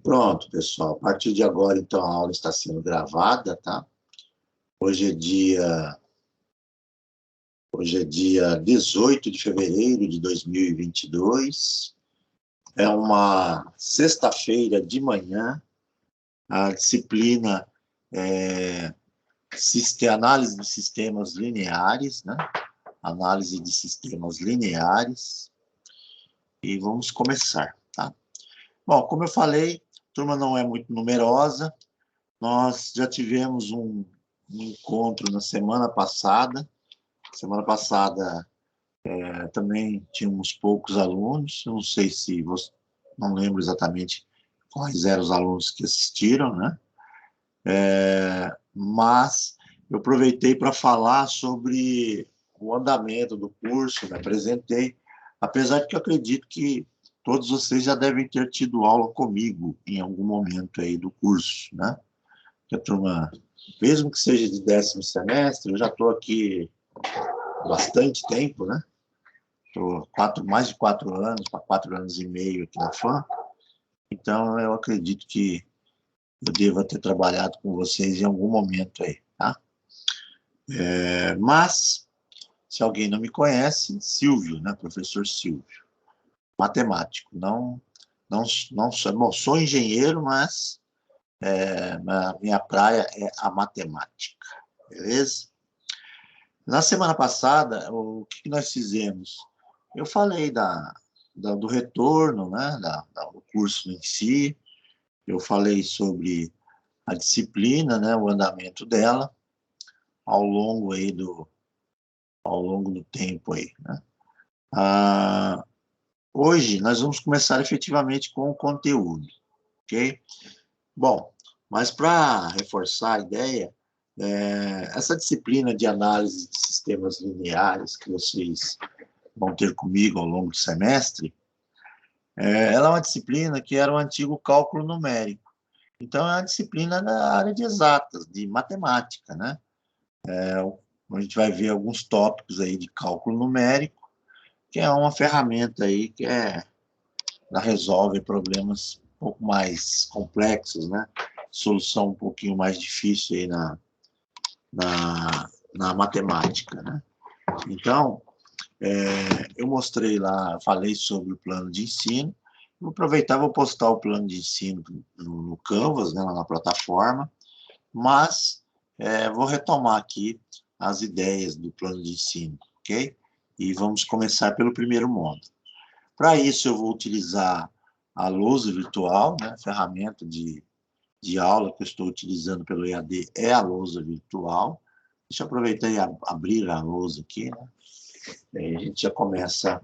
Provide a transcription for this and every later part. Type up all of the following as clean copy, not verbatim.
Pronto, pessoal. A partir de agora, então, a aula está sendo gravada, tá? Hoje é dia 18 de fevereiro de 2022. É uma sexta-feira de manhã. A disciplina é análise de sistemas lineares, né? Análise de sistemas lineares. E vamos começar, tá? Bom, como eu falei, a turma não é muito numerosa. Nós já tivemos um encontro na semana passada. Semana passada também tínhamos poucos alunos. Eu não sei se você... Não lembro exatamente quais eram os alunos que assistiram, né? Mas eu aproveitei para falar sobre o andamento do curso, me apresentei, apesar de que eu acredito que todos vocês já devem ter tido aula comigo em algum momento aí do curso, né? Que a turma, mesmo que seja de 10º semestre, eu já estou aqui há bastante tempo, né? Estou mais de 4 anos, para 4 anos e meio aqui na FAM, então eu acredito que eu devo ter trabalhado com vocês em algum momento aí, tá? Mas, se alguém não me conhece, Silvio, né? Professor Silvio, matemático, não sou engenheiro, mas a minha praia é a matemática, beleza? Na semana passada, o que nós fizemos? Eu falei do retorno, né, do curso em si, eu falei sobre a disciplina, né, o andamento dela, ao longo do tempo aí, né? Hoje, nós vamos começar efetivamente com o conteúdo, ok? Bom, mas para reforçar a ideia, essa disciplina de análise de sistemas lineares que vocês vão ter comigo ao longo do semestre, ela é uma disciplina que era o antigo cálculo numérico. Então, é uma disciplina da área de exatas, de matemática, né? A gente vai ver alguns tópicos aí de cálculo numérico, que é uma ferramenta aí que ela resolve problemas um pouco mais complexos, né? Solução um pouquinho mais difícil aí na matemática, né? Então, eu mostrei lá, falei sobre o plano de ensino. Vou aproveitar, vou postar o plano de ensino no Canvas, né, lá na plataforma, mas vou retomar aqui as ideias do plano de ensino, ok? E vamos começar pelo primeiro módulo. Para isso, eu vou utilizar a lousa virtual, né, ferramenta de aula que eu estou utilizando pelo EAD é a lousa virtual. Deixa eu aproveitar e abrir a lousa aqui, né? Aí a gente já começa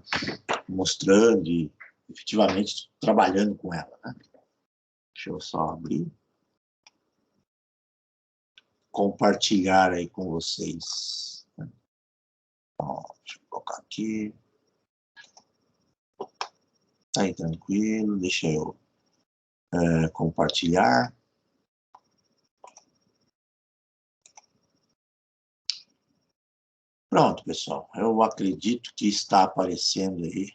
mostrando e efetivamente trabalhando com ela, né? Deixa eu só abrir. Compartilhar aí com vocês. Ó, deixa eu colocar aqui. Tá aí tranquilo, deixa eu compartilhar. Pronto, pessoal. Eu acredito que está aparecendo aí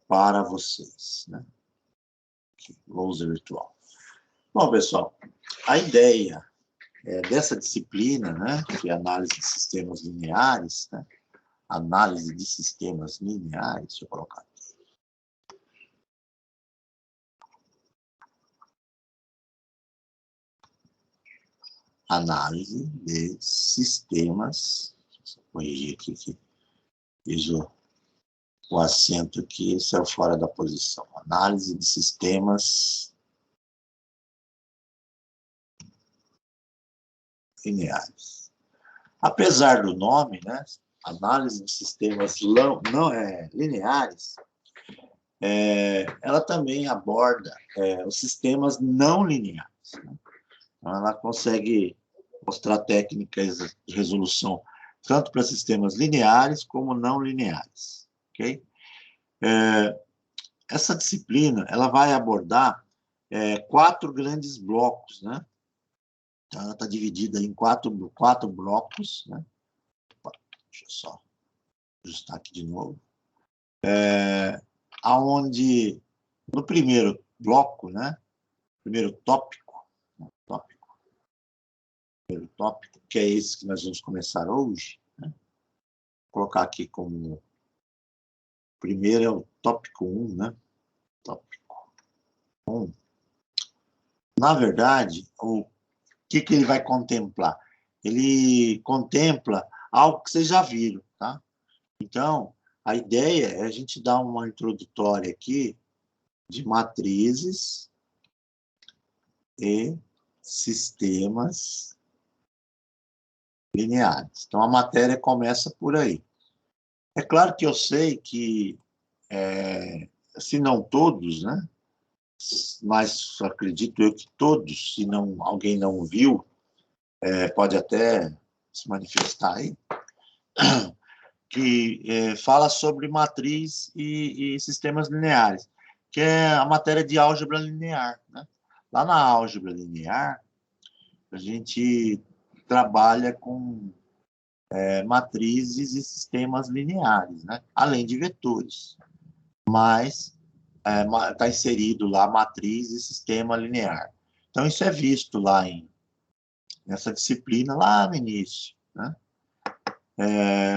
para vocês, né? Aqui, lousa virtual. Bom, pessoal, a ideia dessa disciplina, né, que é análise de sistemas lineares, né? Análise de sistemas lineares, deixa eu colocar aqui. Análise de sistemas, deixa eu corrigir aqui que fiz o acento aqui, saiu fora da posição. Análise de sistemas lineares. Apesar do nome, né, análise de sistemas lineares, ela também aborda os sistemas não lineares, né? Ela consegue mostrar técnicas de resolução tanto para sistemas lineares como não lineares, ok? Essa disciplina ela vai abordar 4 grandes blocos, né? Então, ela está dividida em quatro blocos, né? Deixa eu só ajustar aqui de novo. Aonde no primeiro bloco, né? primeiro tópico, primeiro tópico, que é esse que nós vamos começar hoje, né? Vou colocar aqui como primeiro é o tópico 1, né? Tópico 1. Na verdade, o que ele vai contemplar? Ele contempla algo que vocês já viram, tá? Então, a ideia é a gente dar uma introdutória aqui de matrizes e sistemas lineares. Então, a matéria começa por aí. É claro que eu sei que, se não todos, né? Mas acredito eu que todos, se não, alguém não viu, pode até se manifestar aí, que fala sobre matriz e sistemas lineares, que é a matéria de álgebra linear, né? Lá na álgebra linear, a gente trabalha com matrizes e sistemas lineares, né? Além de vetores, mas está inserido lá matriz e sistema linear. Então, isso é visto lá nessa disciplina, lá no início, né?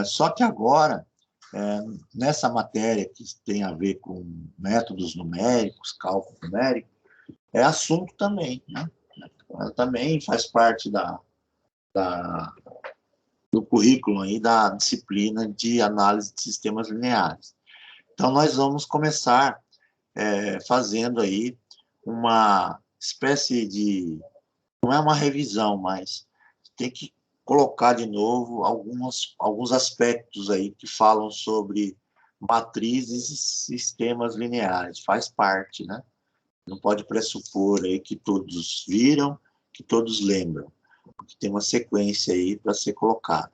Só que agora, nessa matéria que tem a ver com métodos numéricos, cálculo numérico, é assunto também, né? Ela também faz parte do currículo aí da disciplina de análise de sistemas lineares. Então, nós vamos começar fazendo aí uma espécie de... Não é uma revisão, mas tem que colocar de novo alguns aspectos aí que falam sobre matrizes e sistemas lineares. Faz parte, né? Não pode pressupor aí que todos viram, que todos lembram, porque tem uma sequência aí para ser colocada.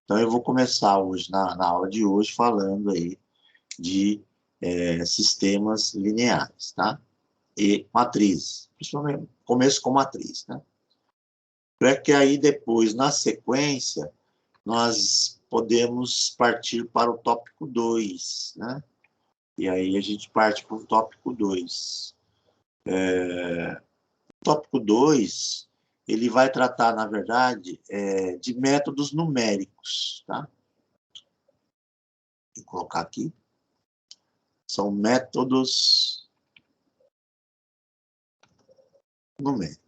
Então, eu vou começar hoje, na aula de hoje, falando aí de sistemas lineares, tá? E matrizes, principalmente, começo com matriz, né? Para que aí depois, na sequência, nós podemos partir para o tópico 2, né? E aí a gente parte para o tópico 2. O tópico 2, ele vai tratar, na verdade, de métodos numéricos, tá? Vou colocar aqui. São métodos numéricos.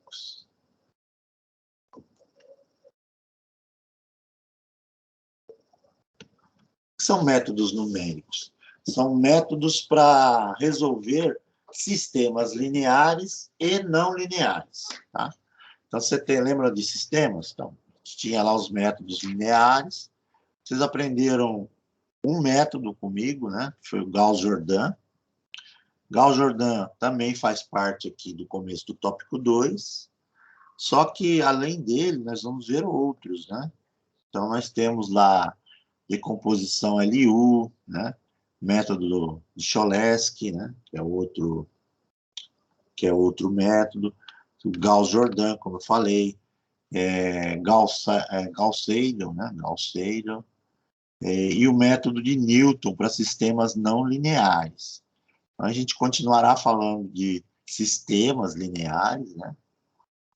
São métodos numéricos. São métodos para resolver sistemas lineares e não lineares, tá? Então, lembra de sistemas? Então, tinha lá os métodos lineares. Vocês aprenderam um método comigo, né? Que foi o Gauss-Jordan. Gauss-Jordan também faz parte aqui do começo do tópico 2. Só que, além dele, nós vamos ver outros, né? Então, nós temos lá decomposição LU, né? Método de Cholesky, né? Que é outro método. O Gauss-Jordan, como eu falei, Gauss-Seidel, né? Gauss-Seidel, e o método de Newton para sistemas não lineares. Então, a gente continuará falando de sistemas lineares, né?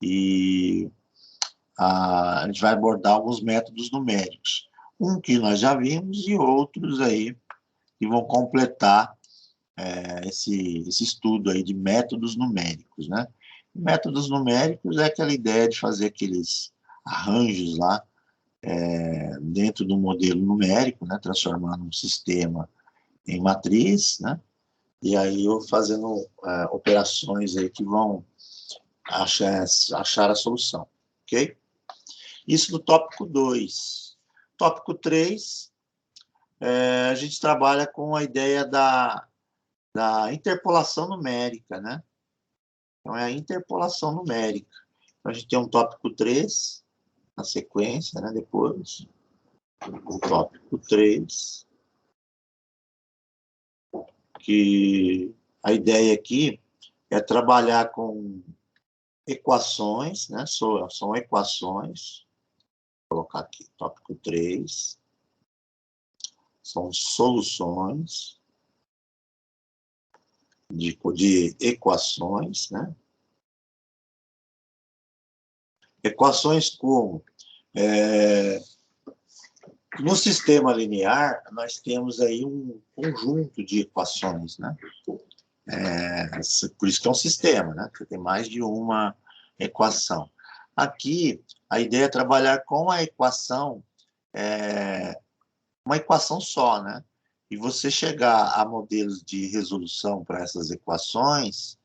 E a gente vai abordar alguns métodos numéricos. Um que nós já vimos e outros aí que vão completar esse estudo aí de métodos numéricos, né? Métodos numéricos é aquela ideia de fazer aqueles arranjos lá dentro do modelo numérico, né? Transformando um sistema em matriz, né? E aí eu fazendo operações aí que vão achar a solução, ok? Isso no tópico 2. Tópico 3, a gente trabalha com a ideia da interpolação numérica, né? Então, é a interpolação numérica. Então, a gente tem um tópico 3, na sequência, né? Depois, o tópico 3, que a ideia aqui é trabalhar com equações, né? São equações. Vou colocar aqui, tópico 3. São soluções de equações, né? Equações como... no sistema linear, nós temos aí um conjunto de equações, né? Por isso que é um sistema, né? Você tem mais de uma equação. Aqui, a ideia é trabalhar com a equação, uma equação só, né? E você chegar a modelos de resolução para essas equações,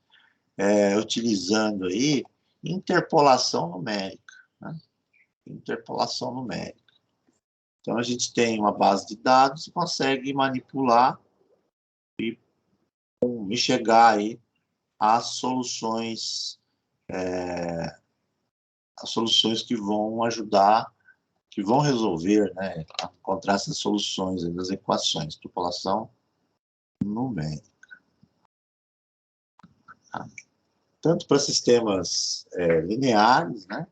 utilizando aí interpolação numérica, né? Interpolação numérica. Então, a gente tem uma base de dados e consegue manipular e chegar aí às soluções que vão ajudar, que vão resolver, né, a encontrar essas soluções das equações, interpolação numérica. Tanto para sistemas lineares, né,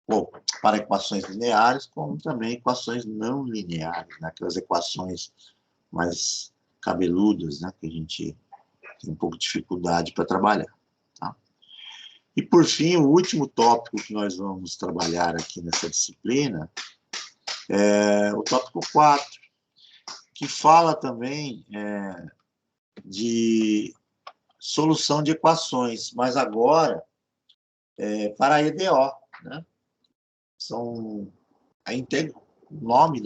ou para equações lineares, como também equações não lineares, né, aquelas equações mais cabeludas, né, que a gente tem um pouco de dificuldade para trabalhar. Tá? E, por fim, o último tópico que nós vamos trabalhar aqui nessa disciplina é o tópico 4, que fala também de solução de equações, mas agora para a EDO. Né? O nome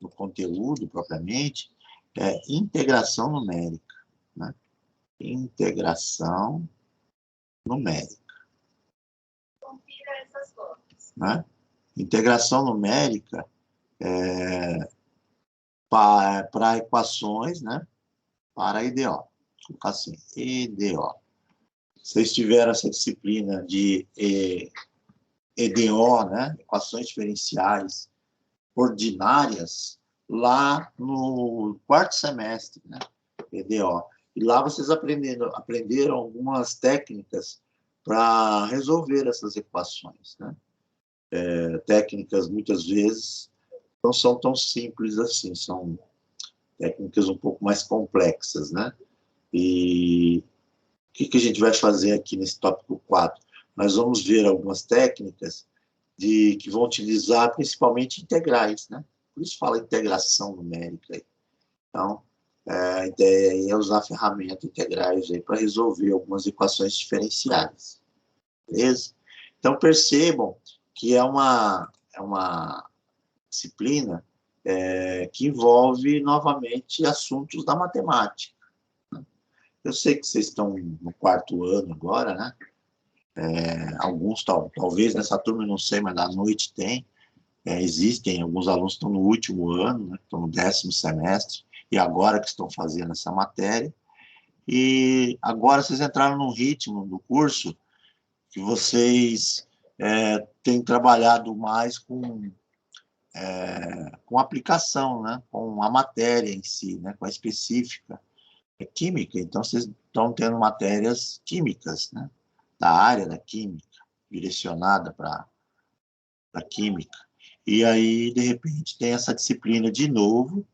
do conteúdo, propriamente, é integração numérica. Né? Integração numérica. Né? Integração numérica para equações, né? Para EDO. Vou colocar assim, EDO. Vocês tiveram essa disciplina de EDO, né? Equações diferenciais ordinárias, lá no quarto semestre, né? EDO. E lá vocês aprenderam algumas técnicas para resolver essas equações, né? Técnicas, muitas vezes, não são tão simples assim, são técnicas um pouco mais complexas, né? E o que a gente vai fazer aqui nesse tópico 4? Nós vamos ver algumas técnicas que vão utilizar principalmente integrais, né? Por isso fala integração numérica. Então, a ideia é usar ferramentas integrais para resolver algumas equações diferenciais. Beleza? Então, percebam que é uma disciplina que envolve, novamente, assuntos da matemática. Né? Eu sei que vocês estão no quarto ano agora, né? Alguns, talvez nessa turma, eu não sei, mas à noite tem. Existem alguns alunos que estão no último ano, né? Estão no 10º semestre, e agora que estão fazendo essa matéria. E agora vocês entraram num ritmo do curso que vocês têm trabalhado mais com aplicação, né? Com a matéria em si, né? Com a específica. Química, então vocês estão tendo matérias químicas, né? Da área da química, direcionada para a química. E aí, de repente, tem essa disciplina de novo,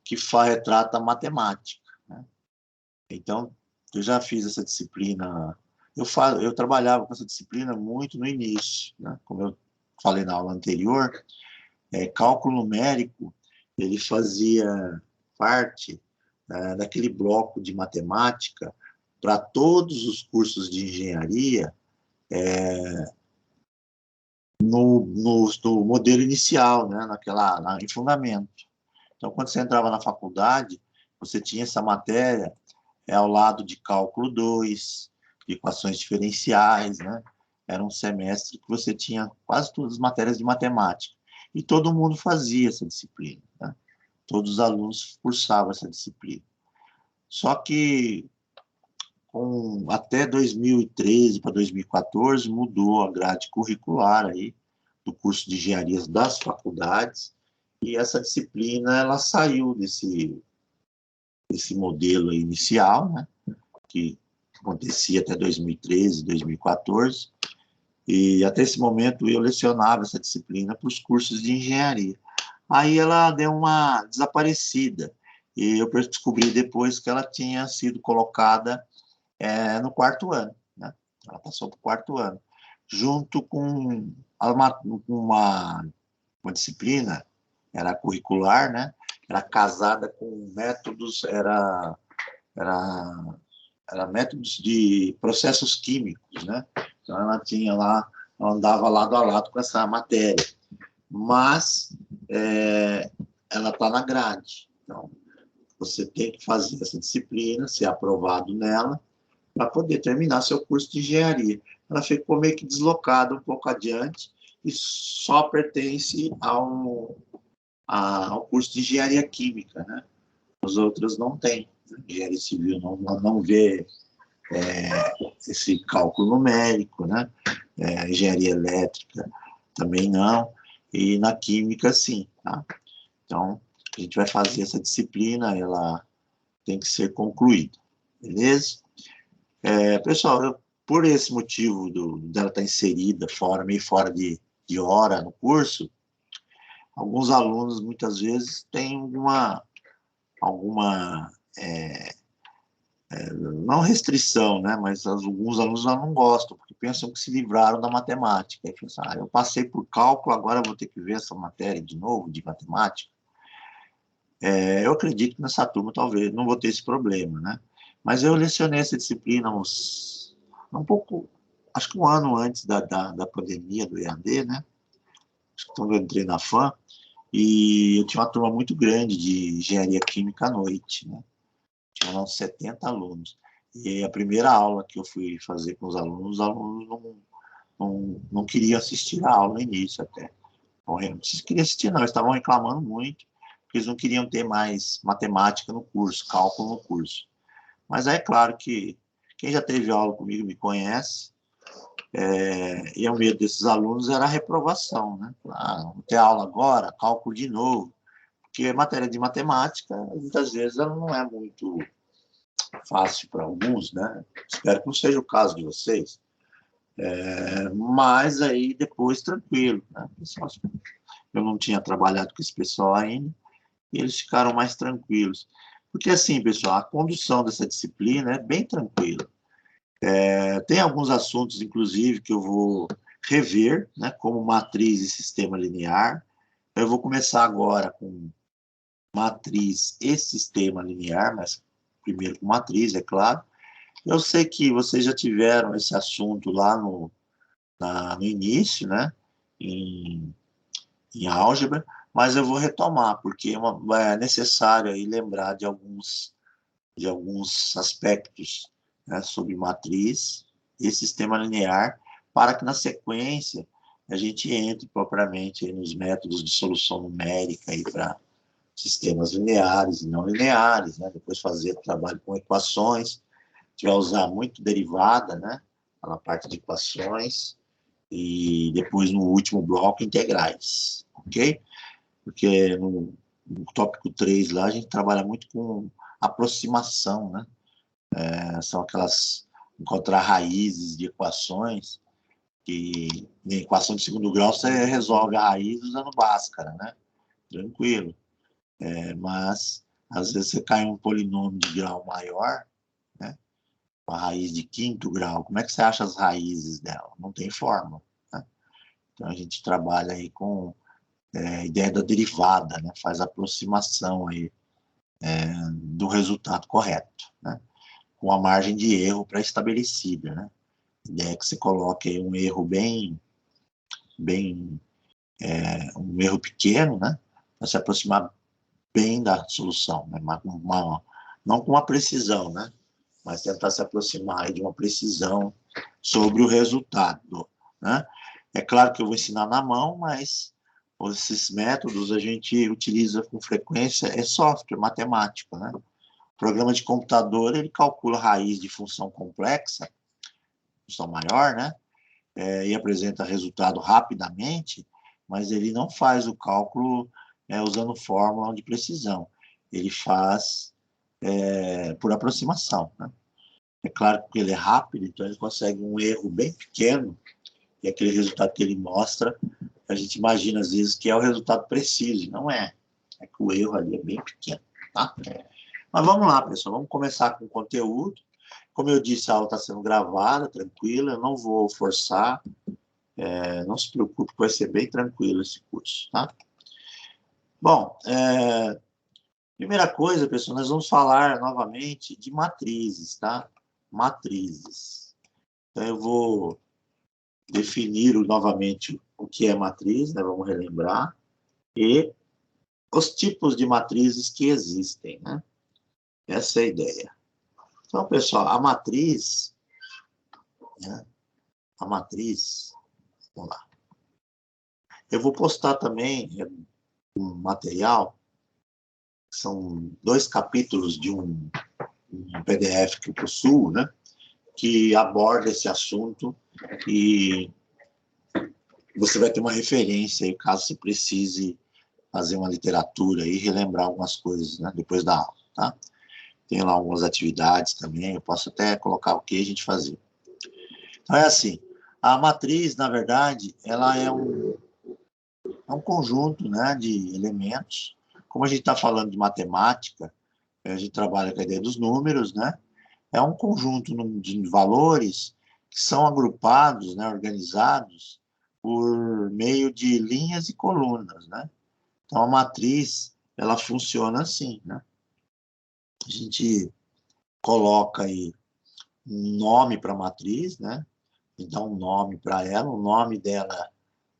que retrata a matemática. Né? Então, eu já fiz essa disciplina, eu trabalhava com essa disciplina muito no início, né? Como eu falei na aula anterior, cálculo numérico, ele fazia parte daquele bloco de matemática para todos os cursos de engenharia no modelo inicial, né? Em fundamento. Então, quando você entrava na faculdade, você tinha essa matéria ao lado de cálculo 2, de equações diferenciais, né? Era um semestre que você tinha quase todas as matérias de matemática. E todo mundo fazia essa disciplina, né? Todos os alunos cursavam essa disciplina. Só que até 2013 para 2014 mudou a grade curricular aí do curso de engenharia das faculdades, e essa disciplina ela saiu desse modelo inicial, né, que acontecia até 2013, 2014, e até esse momento eu lecionava essa disciplina para os cursos de engenharia. Aí ela deu uma desaparecida, e eu descobri depois que ela tinha sido colocada no quarto ano, né? Ela passou para o quarto ano, junto com uma disciplina, era curricular, né? Era casada com métodos, era métodos de processos químicos, né? Então, ela tinha lá, ela andava lado a lado com essa matéria. Mas ela está na grade. Então, você tem que fazer essa disciplina, ser aprovado nela, para poder terminar seu curso de engenharia. Ela ficou meio que deslocada um pouco adiante e só pertence ao curso de engenharia química, né? Os outros não têm. Engenharia civil não vê esse cálculo numérico, né? Engenharia elétrica também não, e na química sim, tá? Então, a gente vai fazer essa disciplina, ela tem que ser concluída, beleza? Pessoal, por esse motivo dela estar inserida meio fora de hora no curso, alguns alunos, muitas vezes, têm alguma não restrição, né? Mas alguns alunos já não gostam, porque pensam que se livraram da matemática. Aí pensam, eu passei por cálculo, agora vou ter que ver essa matéria de novo, de matemática. Eu acredito que nessa turma, talvez, não vou ter esse problema, né? Mas eu lecionei essa disciplina um pouco, acho que um ano antes da pandemia do EAD, né? Acho que quando eu entrei na FAM, e eu tinha uma turma muito grande de engenharia química à noite, né? Tinha uns 70 alunos. E a primeira aula que eu fui fazer com os alunos não queriam assistir a aula no início até. Bom, não queriam assistir, não, eles estavam reclamando muito, porque eles não queriam ter mais matemática no curso, cálculo no curso. Mas é claro que quem já teve aula comigo me conhece, e o medo desses alunos era a reprovação, né? Vou ter aula agora, cálculo de novo, porque matéria de matemática, muitas vezes, ela não é muito fácil para alguns, né? Espero que não seja o caso de vocês. Mas aí depois tranquilo, né? Eu não tinha trabalhado com esse pessoal ainda, e eles ficaram mais tranquilos. Porque assim, pessoal, a condução dessa disciplina é bem tranquila. Tem alguns assuntos, inclusive, que eu vou rever, né, como matriz e sistema linear. Eu vou começar agora com matriz e sistema linear, mas primeiro com matriz, é claro. Eu sei que vocês já tiveram esse assunto lá no início, né, em álgebra, mas eu vou retomar, porque é necessário aí lembrar de alguns aspectos, né, sobre matriz e sistema linear, para que na sequência a gente entre propriamente nos métodos de solução numérica para sistemas lineares e não lineares, né? Depois fazer trabalho com equações, a gente vai usar muito derivada, né, na parte de equações, e depois no último bloco integrais, ok? Porque no tópico 3 lá a gente trabalha muito com aproximação, né? São aquelas, encontrar raízes de equações, que em equação de segundo grau você resolve a raiz usando Bhaskara, né? Tranquilo. Mas, às vezes, você cai em um polinômio de grau maior, né? Uma raiz de quinto grau, como é que você acha as raízes dela? Não tem fórmula, né? Então, a gente trabalha aí com a ideia da derivada, né? Faz a aproximação aí, do resultado correto, né? Com a margem de erro pré-estabelecida, né? A ideia é que você coloque aí um erro um erro pequeno, né? Para se aproximar bem da solução, né? Não com uma precisão, né? Mas tentar se aproximar aí de uma precisão sobre o resultado, né? É claro que eu vou ensinar na mão, mas esses métodos a gente utiliza com frequência, é software matemático, né? O programa de computador, ele calcula a raiz de função complexa, função maior, né? E apresenta resultado rapidamente, mas ele não faz o cálculo usando fórmula de precisão. Ele faz por aproximação, né? É claro que ele é rápido, então ele consegue um erro bem pequeno, e aquele resultado que ele mostra, a gente imagina às vezes que é o resultado preciso, e não é. É que o erro ali é bem pequeno, tá? Mas vamos lá, pessoal, vamos começar com o conteúdo. Como eu disse, a aula está sendo gravada, tranquila, eu não vou forçar, Não se preocupe, vai ser bem tranquilo esse curso, tá? Bom, primeira coisa, pessoal, nós vamos falar novamente de matrizes, tá? Matrizes. Então, eu vou definir novamente o que é matriz, né? Vamos relembrar. E os tipos de matrizes que existem, né? Essa é a ideia. Então, pessoal, a matriz, né? A matriz, vamos lá. Eu vou postar também um material, são 2 capítulos de um PDF que eu possuo, né? Que aborda esse assunto e você vai ter uma referência aí, caso você precise fazer uma literatura e relembrar algumas coisas, né? Depois da aula, tá? Tem lá algumas atividades também, eu posso até colocar o que a gente fazia. Então, é assim, a matriz, na verdade, ela é um conjunto, né, de elementos. Como a gente está falando de matemática, a gente trabalha com a ideia dos números, né? É um conjunto de valores que são agrupados, né, organizados por meio de linhas e colunas, né? Então, a matriz, ela funciona assim, né? A gente coloca aí um nome para a matriz, né? E dá um nome para ela, o nome dela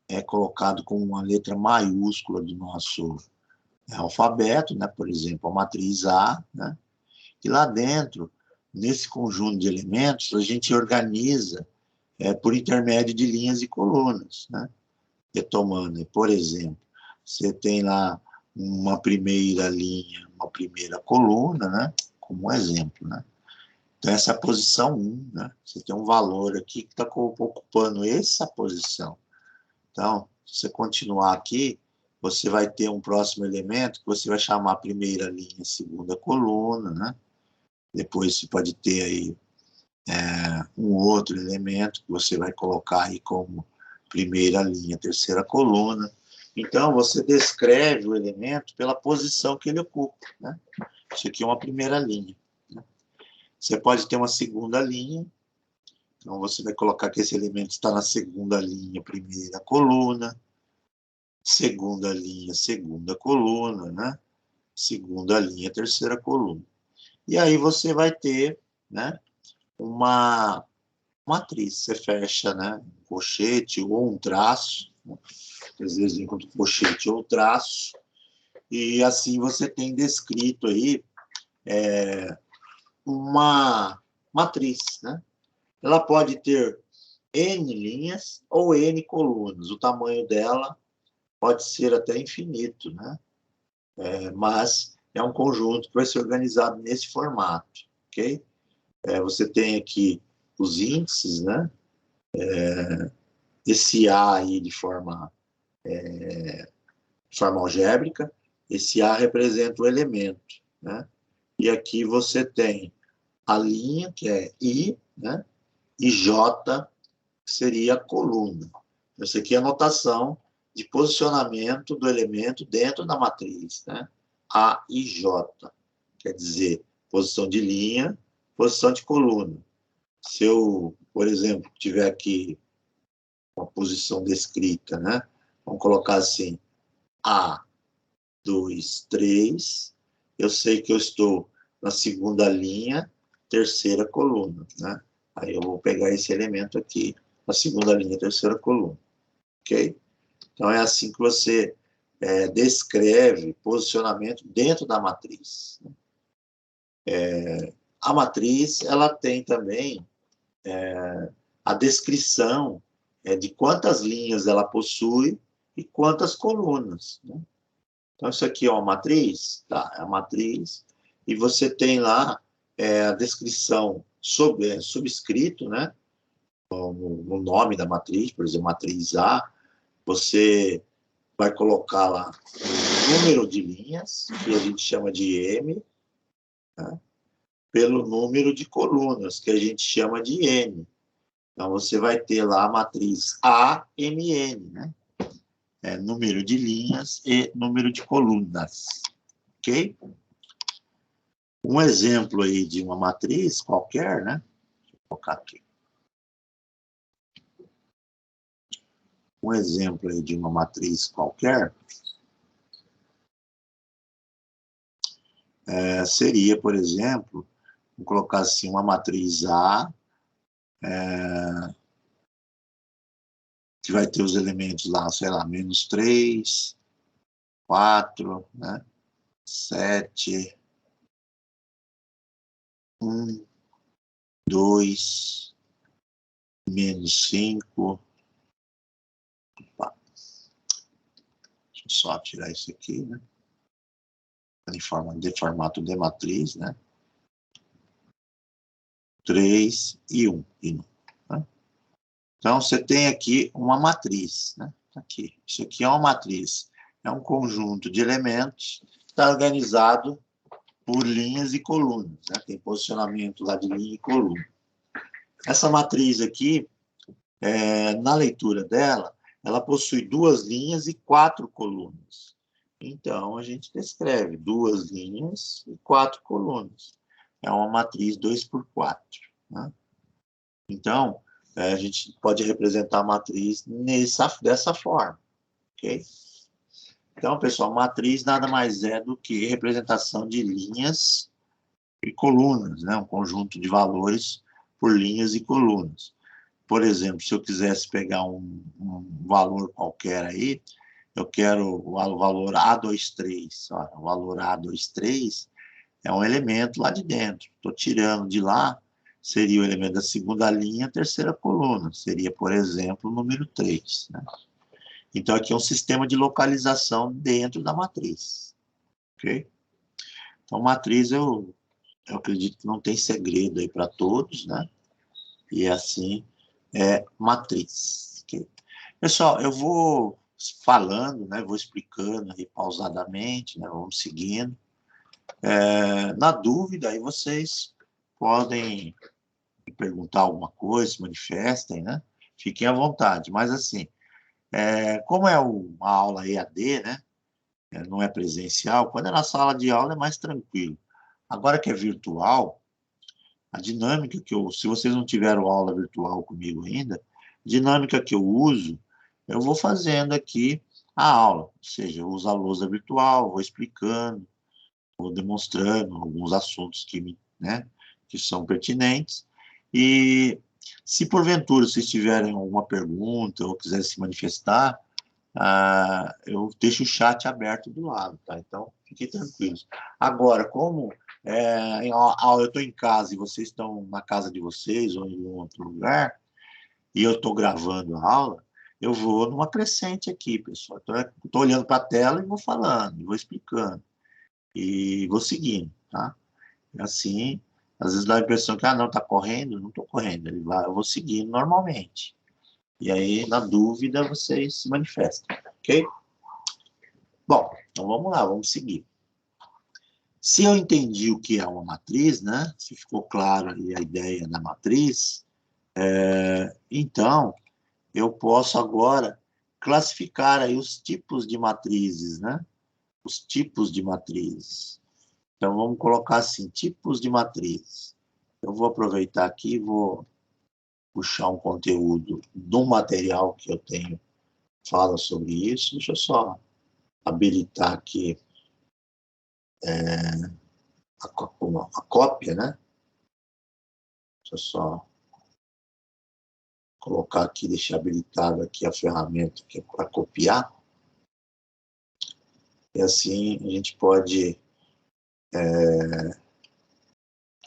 é colocado com uma letra maiúscula do nosso alfabeto, né? Por exemplo, a matriz A, né? E lá dentro, nesse conjunto de elementos, a gente organiza por intermédio de linhas e colunas, né? Retomando, por exemplo, você tem lá uma primeira linha, uma primeira coluna, né? Como um exemplo, né? Então, essa é a posição 1, né? Você tem um valor aqui que está ocupando essa posição. Então, se você continuar aqui, você vai ter um próximo elemento que você vai chamar primeira linha, segunda coluna, né? Depois você pode ter aí um outro elemento que você vai colocar aí como primeira linha, terceira coluna. Então, você descreve o elemento pela posição que ele ocupa, né? Isso aqui é uma primeira linha, né? Você pode ter uma segunda linha, então você vai colocar que esse elemento está na segunda linha, primeira coluna, segunda linha, segunda coluna, né? Segunda linha, terceira coluna. E aí você vai ter, né, uma matriz. Você fecha, né, um colchete ou um traço, né? Às vezes enquanto colchete ou traço, e assim você tem descrito aí uma matriz, né? Ela pode ter N linhas ou N colunas. O tamanho dela pode ser até infinito, né? Mas é um conjunto que vai ser organizado nesse formato, ok? Você tem aqui os índices, né? Esse A aí de forma algébrica, esse A representa o elemento, né? E aqui você tem a linha, que é I, né? E J, que seria a coluna. Essa aqui é a notação de posicionamento do elemento dentro da matriz, né? A e J, quer dizer, posição de linha, posição de coluna. Se eu, por exemplo, tiver aqui uma posição descrita, né? Vamos colocar assim, A, 2, 3, eu sei que eu estou na segunda linha, terceira coluna, né? Aí eu vou pegar esse elemento aqui, na segunda linha, terceira coluna, ok? Então, é assim que você descreve posicionamento dentro da matriz. A matriz, ela tem também a descrição de quantas linhas ela possui e quantas colunas, né? Então, isso aqui é uma matriz, tá? É a matriz, e você tem lá a descrição subscrito, né? No nome da matriz, por exemplo, matriz A, você vai colocar lá o número de linhas, que a gente chama de M, né? Pelo número de colunas, que a gente chama de N. Então, você vai ter lá a matriz AMN, né? Número de linhas e número de colunas, ok? Um exemplo aí de uma matriz qualquer, né? Vou colocar aqui. um exemplo aí de uma matriz qualquer, seria, por exemplo, vamos colocar assim, uma matriz A, que vai ter os elementos lá, sei lá, -3, 4, né? 7, 1, 2, -5. Deixa eu só tirar isso aqui, né? De formato de matriz, né? 3 e 1. Né? Então, você tem aqui uma matriz, né? Aqui. Isso aqui é uma matriz. É um conjunto de elementos, está organizado por linhas e colunas, né? Tem posicionamento lá de linha e coluna. Essa matriz aqui, na leitura dela, ela possui 2 linhas e 4 colunas. Então, a gente descreve 2 linhas e 4 colunas. É uma matriz 2×4. Né? Então, a gente pode representar a matriz dessa forma. Okay? Então, pessoal, matriz nada mais é do que representação de linhas e colunas, né? Um conjunto de valores por linhas e colunas. Por exemplo, se eu quisesse pegar um valor qualquer aí, eu quero o valor A23. Olha, o valor A23 é um elemento lá de dentro. Estou tirando de lá, seria o elemento da segunda linha, terceira coluna. Seria, por exemplo, o número 3. Né? Então, aqui é um sistema de localização dentro da matriz. Ok? Então, matriz, eu acredito que não tem segredo aí para todos, né? E assim é matriz. Okay? Pessoal, eu vou falando, né? Vou explicando aí pausadamente, né? Vamos seguindo. Na dúvida, aí vocês podem me perguntar alguma coisa, se manifestem, né? Fiquem à vontade. Mas, assim, como é uma aula EAD, né? Não é presencial, quando é na sala de aula é mais tranquilo. Agora que é virtual, a dinâmica que se vocês não tiveram aula virtual comigo ainda, a dinâmica que eu uso, eu vou fazendo aqui a aula. Ou seja, eu uso a lousa virtual, vou explicando, vou demonstrando alguns assuntos que são pertinentes. E se porventura vocês tiverem alguma pergunta ou quiserem se manifestar, eu deixo o chat aberto do lado, tá? Então, fiquem tranquilos. Agora, como eu estou em casa e vocês estão na casa de vocês ou em outro lugar, e eu estou gravando a aula, eu vou numa crescente aqui, pessoal. Estou olhando para a tela e vou falando, vou explicando. E vou seguindo, tá? Assim, às vezes dá a impressão que, não, está correndo, não estou correndo, eu vou seguindo normalmente. E aí, na dúvida, vocês se manifestam, ok? Bom, então vamos lá, vamos seguir. Se eu entendi o que é uma matriz, né? Se ficou claro ali a ideia da matriz, então eu posso agora classificar aí os tipos de matrizes, né? Os tipos de matrizes. Então, vamos colocar assim, tipos de matrizes. Eu vou aproveitar aqui e vou puxar um conteúdo do material que eu tenho, fala sobre isso. Deixa eu só habilitar aqui a cópia, né? Deixa eu só colocar aqui, deixar habilitado aqui a ferramenta que é para copiar. E assim a gente pode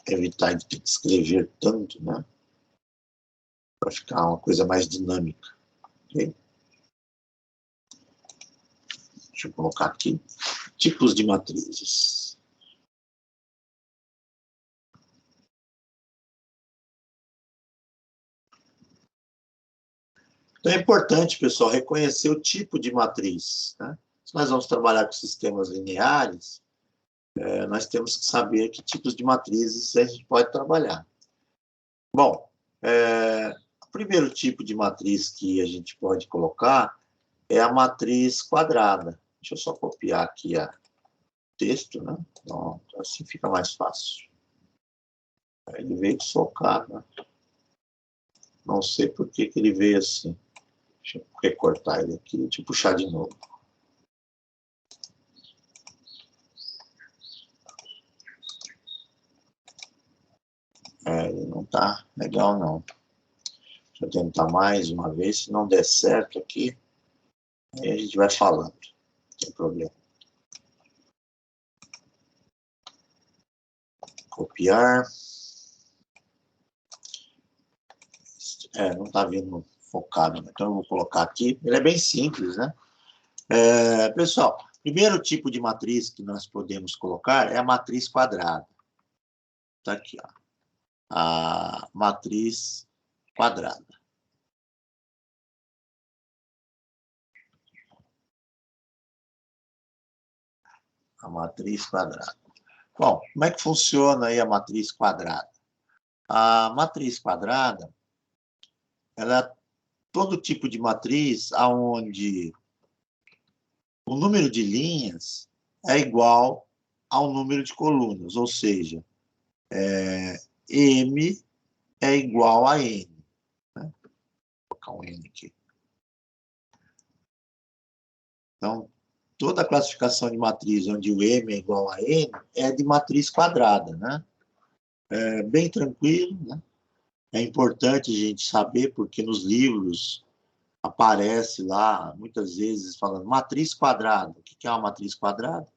evitar de ter que escrever tanto, né? Para ficar uma coisa mais dinâmica. Okay? Deixa eu colocar aqui. Tipos de matrizes. Então é importante, pessoal, reconhecer o tipo de matriz. Né? Se nós vamos trabalhar com sistemas lineares, nós temos que saber que tipos de matrizes a gente pode trabalhar. Bom, o primeiro tipo de matriz que a gente pode colocar é a matriz quadrada. Deixa eu só copiar aqui o texto, né? Pronto, assim fica mais fácil. Ele veio socar, né? Não sei por que ele veio assim. Deixa eu recortar ele aqui, deixa eu puxar de novo. Ele não tá legal, não. Deixa eu tentar mais uma vez. Se não der certo aqui, aí a gente vai falando. Não tem problema. Copiar. Não está vindo focado, né? Então eu vou colocar aqui. Ele é bem simples, né? Pessoal, primeiro tipo de matriz que nós podemos colocar é a matriz quadrada. Está aqui, ó. A matriz quadrada. A matriz quadrada. Bom, como é que funciona aí a matriz quadrada? A matriz quadrada, ela é todo tipo de matriz onde o número de linhas é igual ao número de colunas, ou seja, M é igual a N. Né? Vou colocar um N aqui. Então, toda a classificação de matriz onde o M é igual a N é de matriz quadrada, né? É bem tranquilo, né? É importante a gente saber, porque nos livros aparece lá, muitas vezes, falando matriz quadrada. O que é uma matriz quadrada?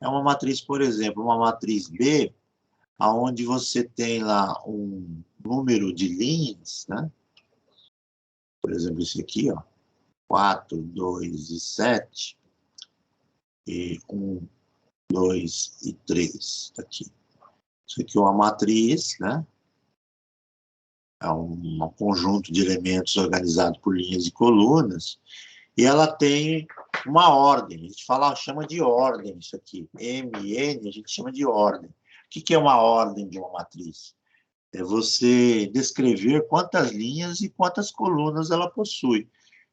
É uma matriz, por exemplo, uma matriz B, onde você tem lá um número de linhas, né? Por exemplo, esse aqui, ó, 4, 2 e 7, e 1, 2 e 3, tá aqui. Isso aqui é uma matriz, né? É um conjunto de elementos organizado por linhas e colunas, e ela tem uma ordem. A gente chama de ordem isso aqui. M, N, a gente chama de ordem. O que é uma ordem de uma matriz? É você descrever quantas linhas e quantas colunas ela possui.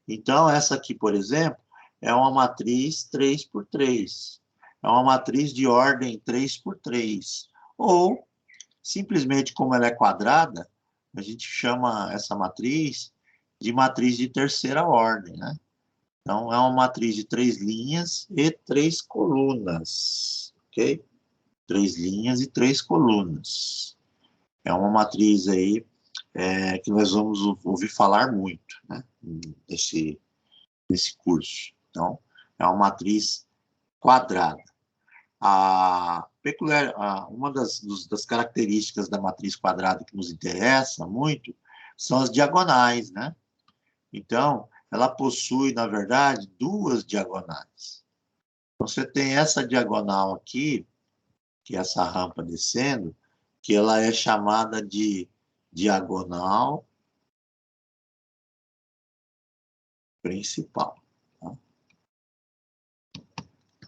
Então, essa aqui, por exemplo, é uma matriz 3 por 3. É uma matriz de ordem 3 por 3. Ou, simplesmente como ela é quadrada, a gente chama essa matriz de terceira ordem, né? Então, é uma matriz de 3 linhas e 3 colunas, ok? 3 linhas e 3 colunas. É uma matriz aí que nós vamos ouvir falar muito, né? Nesse curso. Então, é uma matriz quadrada. Uma das características da matriz quadrada que nos interessa muito são as diagonais, né? Então, ela possui, na verdade, duas diagonais. Então, você tem essa diagonal aqui, que é essa rampa descendo, que ela é chamada de diagonal principal. Tá?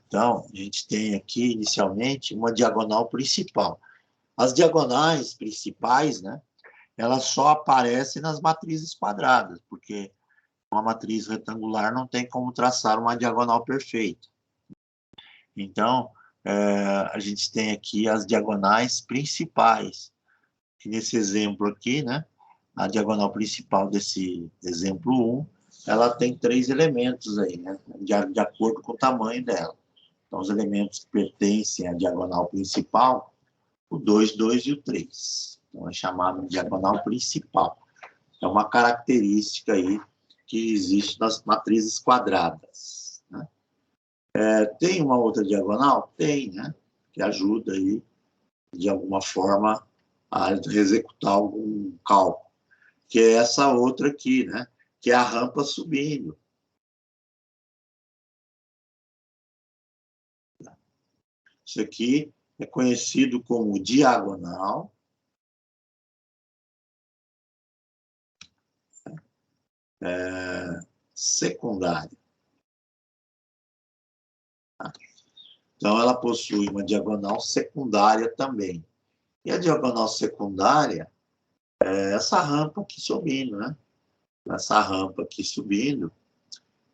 Então, a gente tem aqui, inicialmente, uma diagonal principal. As diagonais principais, né, elas só aparecem nas matrizes quadradas, porque uma matriz retangular não tem como traçar uma diagonal perfeita. Então, a gente tem aqui as diagonais principais. Que nesse exemplo aqui, né, a diagonal principal desse exemplo 1, ela tem 3 elementos aí, né, de acordo com o tamanho dela. Então, os elementos que pertencem à diagonal principal, o 2, 2 e o 3. Então, é chamado de diagonal principal. É uma característica aí que existe nas matrizes quadradas. Né? Tem uma outra diagonal? Tem, né? Que ajuda aí, de alguma forma, a executar algum cálculo. Que é essa outra aqui, né? Que é a rampa subindo. Isso aqui é conhecido como diagonal secundária. Então, ela possui uma diagonal secundária também. E a diagonal secundária é essa rampa aqui subindo, né? Essa rampa aqui subindo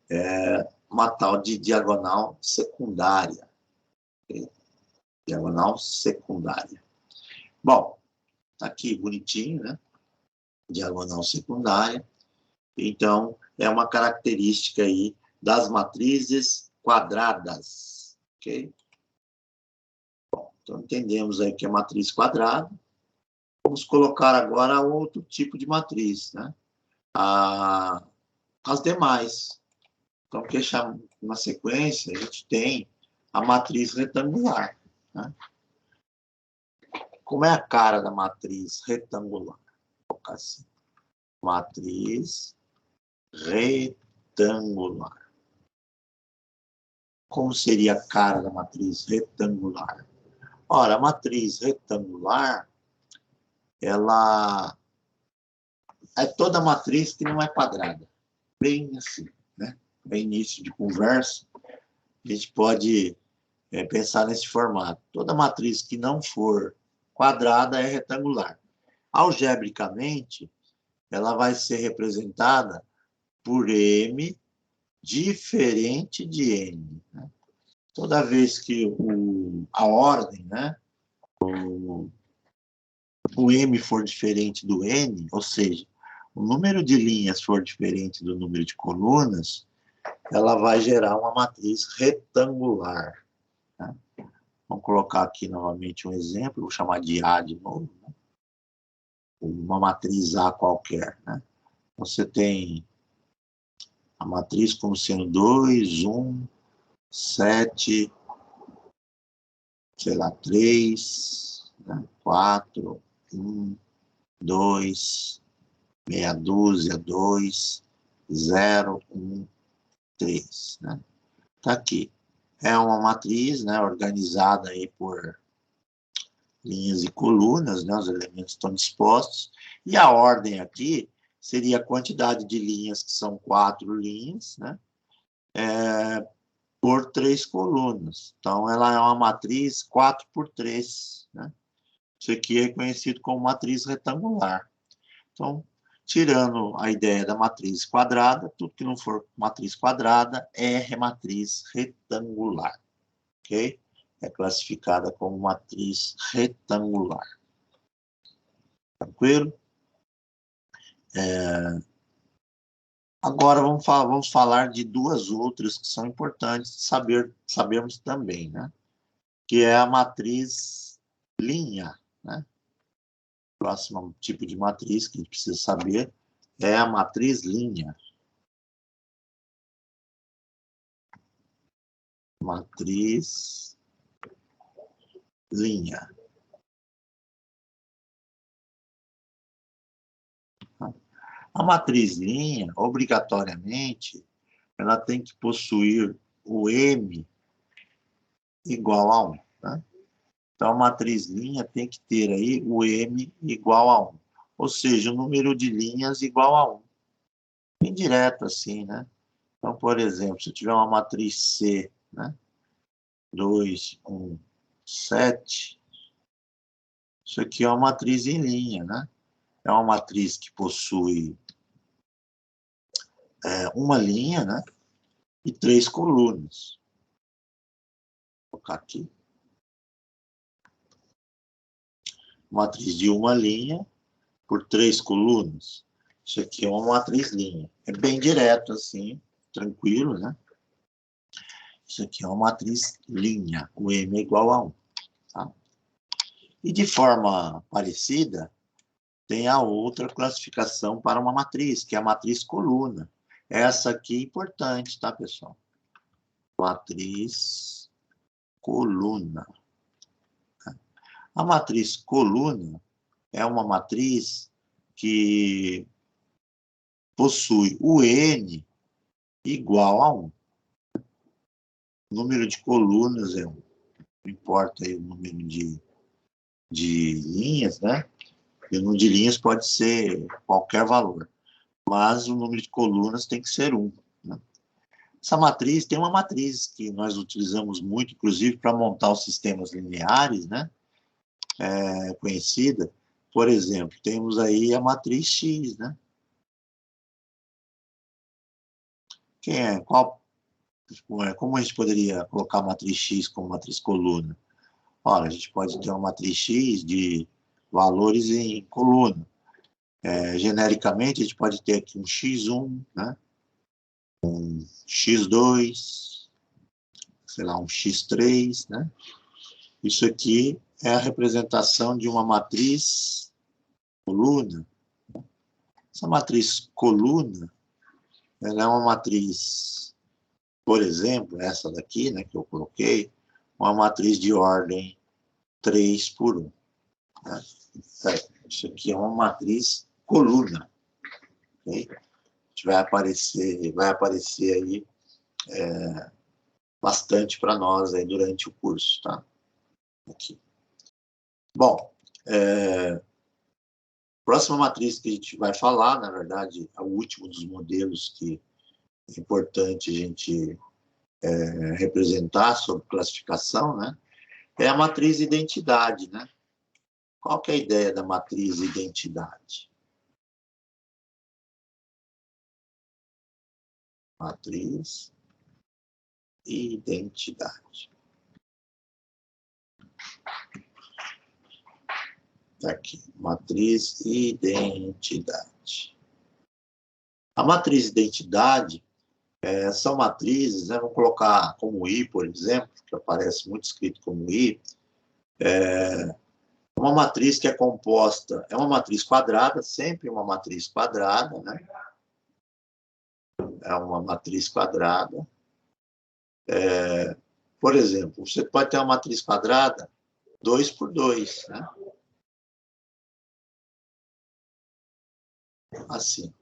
é uma tal de diagonal secundária. Okay? Diagonal secundária. Bom, tá aqui bonitinho, né? Diagonal secundária. Então, é uma característica aí das matrizes quadradas, ok? Bom, então, entendemos aí que é matriz quadrada. Vamos colocar agora outro tipo de matriz, né? As demais. Então, na sequência, a gente tem a matriz retangular, né? Como é a cara da matriz retangular? Vou colocar assim. Matriz retangular. Como seria a cara da matriz retangular? Ora, a matriz retangular, ela é toda matriz que não é quadrada. Bem assim, né? Bem início de conversa, a gente pode pensar nesse formato. Toda matriz que não for quadrada é retangular. Algebricamente, ela vai ser representada por M diferente de N, né? Toda vez que a ordem, né, o M for diferente do N, ou seja, o número de linhas for diferente do número de colunas, ela vai gerar uma matriz retangular, né? Vamos colocar aqui novamente um exemplo, vou chamar de A de novo, né? Uma matriz A qualquer, né? Você tem a matriz como sendo 2, 1, 7, sei lá, 3, né? 4, 1, 2, meia dúzia, 2, 0, 1, 3, né? Tá aqui. É uma matriz, né, organizada aí por linhas e colunas, né, os elementos estão dispostos, e a ordem aqui seria a quantidade de linhas, que são 4 linhas, né, por 3 colunas. Então, ela é uma matriz 4 por 3, né? Isso aqui é conhecido como matriz retangular. Então, tirando a ideia da matriz quadrada, tudo que não for matriz quadrada é matriz retangular, ok? É classificada como matriz retangular. Tranquilo? Agora vamos falar de duas outras que são importantes sabermos também, né? Que é a matriz linha, né? O próximo tipo de matriz que a gente precisa saber é a matriz linha. Matriz linha. A matriz linha, obrigatoriamente, ela tem que possuir o M igual a 1, né? Então, a matriz linha tem que ter aí o M igual a 1. Ou seja, o número de linhas igual a 1. Bem direto assim, né? Então, por exemplo, se eu tiver uma matriz C, né? 2, 1, 7, isso aqui é uma matriz em linha, né? É uma matriz que possui uma linha, né? E 3 colunas. Vou colocar aqui. Matriz de uma linha por 3 colunas. Isso aqui é uma matriz linha. É bem direto assim, tranquilo, né? Isso aqui é uma matriz linha. O M é igual a 1. Tá? E de forma parecida, tem a outra classificação para uma matriz, que é a matriz coluna. Essa aqui é importante, tá, pessoal? Matriz coluna. A matriz coluna é uma matriz que possui o N igual a 1. O número de colunas é 1. Não importa aí o número de linhas, né? O número de linhas pode ser qualquer valor, mas o número de colunas tem que ser 1. Né? Essa matriz, tem uma matriz que nós utilizamos muito, inclusive, para montar os sistemas lineares, né? Conhecida. Por exemplo, temos aí a matriz X, né? Como a gente poderia colocar a matriz X como matriz coluna? Ora, a gente pode ter uma matriz X de valores em coluna. Genericamente, a gente pode ter aqui um X1, né? Um X2, sei lá, um X3, né? Isso aqui é a representação de uma matriz coluna. Essa matriz coluna, ela é uma matriz, por exemplo, essa daqui, né, que eu coloquei, uma matriz de ordem 3 por 1. Né? Isso aqui é uma matriz coluna. Okay? Vai aparecer aí bastante para nós aí durante o curso, tá? Aqui. Bom, próxima matriz que a gente vai falar, na verdade, é o último dos modelos que é importante a gente representar sobre classificação, né? É a matriz identidade, né? Qual que é a ideia da matriz identidade? Matriz identidade. Tá aqui, matriz identidade. A matriz identidade são matrizes, né? Vamos colocar como I, por exemplo, que aparece muito escrito como I. Uma matriz que é composta, é uma matriz quadrada, sempre uma matriz quadrada, né? É uma matriz quadrada. Por exemplo, você pode ter uma matriz quadrada 2 por 2, né? Assim.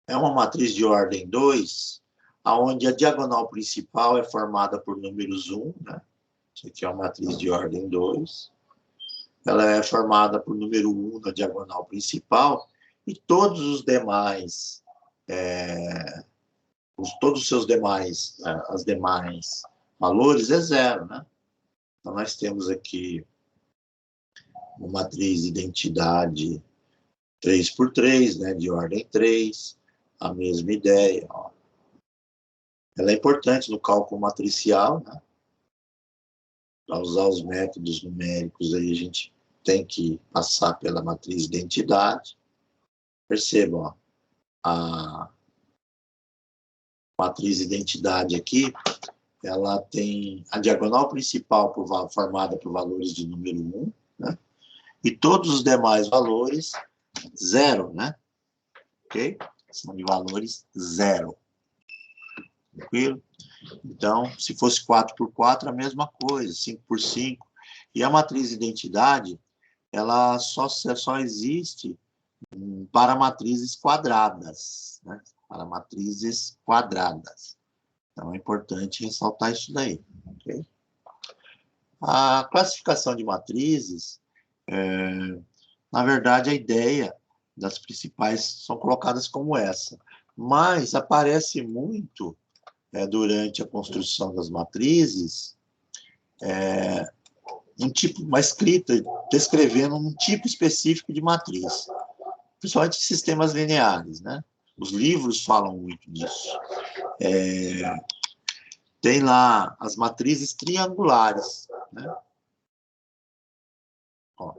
É uma matriz de ordem 2, onde a diagonal principal é formada por números 1, né? Isso aqui é uma matriz de ordem 2. Ela é formada por número 1 na diagonal principal e todos os demais, todos os seus demais, as demais valores é 0, né? Então, nós temos aqui uma matriz de identidade 3 por 3, né? De ordem 3, a mesma ideia, ó. Ela é importante no cálculo matricial, né? Para usar os métodos numéricos, aí a gente tem que passar pela matriz de identidade. Percebam, ó, a matriz de identidade aqui, ela tem a diagonal principal formada por valores de número 1, né? E todos os demais valores, 0, né? Ok? São de valores 0. Tranquilo? Então, se fosse 4 por 4, a mesma coisa, 5 por 5. E a matriz de identidade, ela só existe para matrizes quadradas, né? Para matrizes quadradas. Então, é importante ressaltar isso daí. Okay? A classificação de matrizes, na verdade, a ideia das principais são colocadas como essa. Mas aparece muito, durante a construção das matrizes, uma escrita descrevendo um tipo específico de matriz, principalmente sistemas lineares, né? Os livros falam muito disso. Tem lá as matrizes triangulares, né? Ó,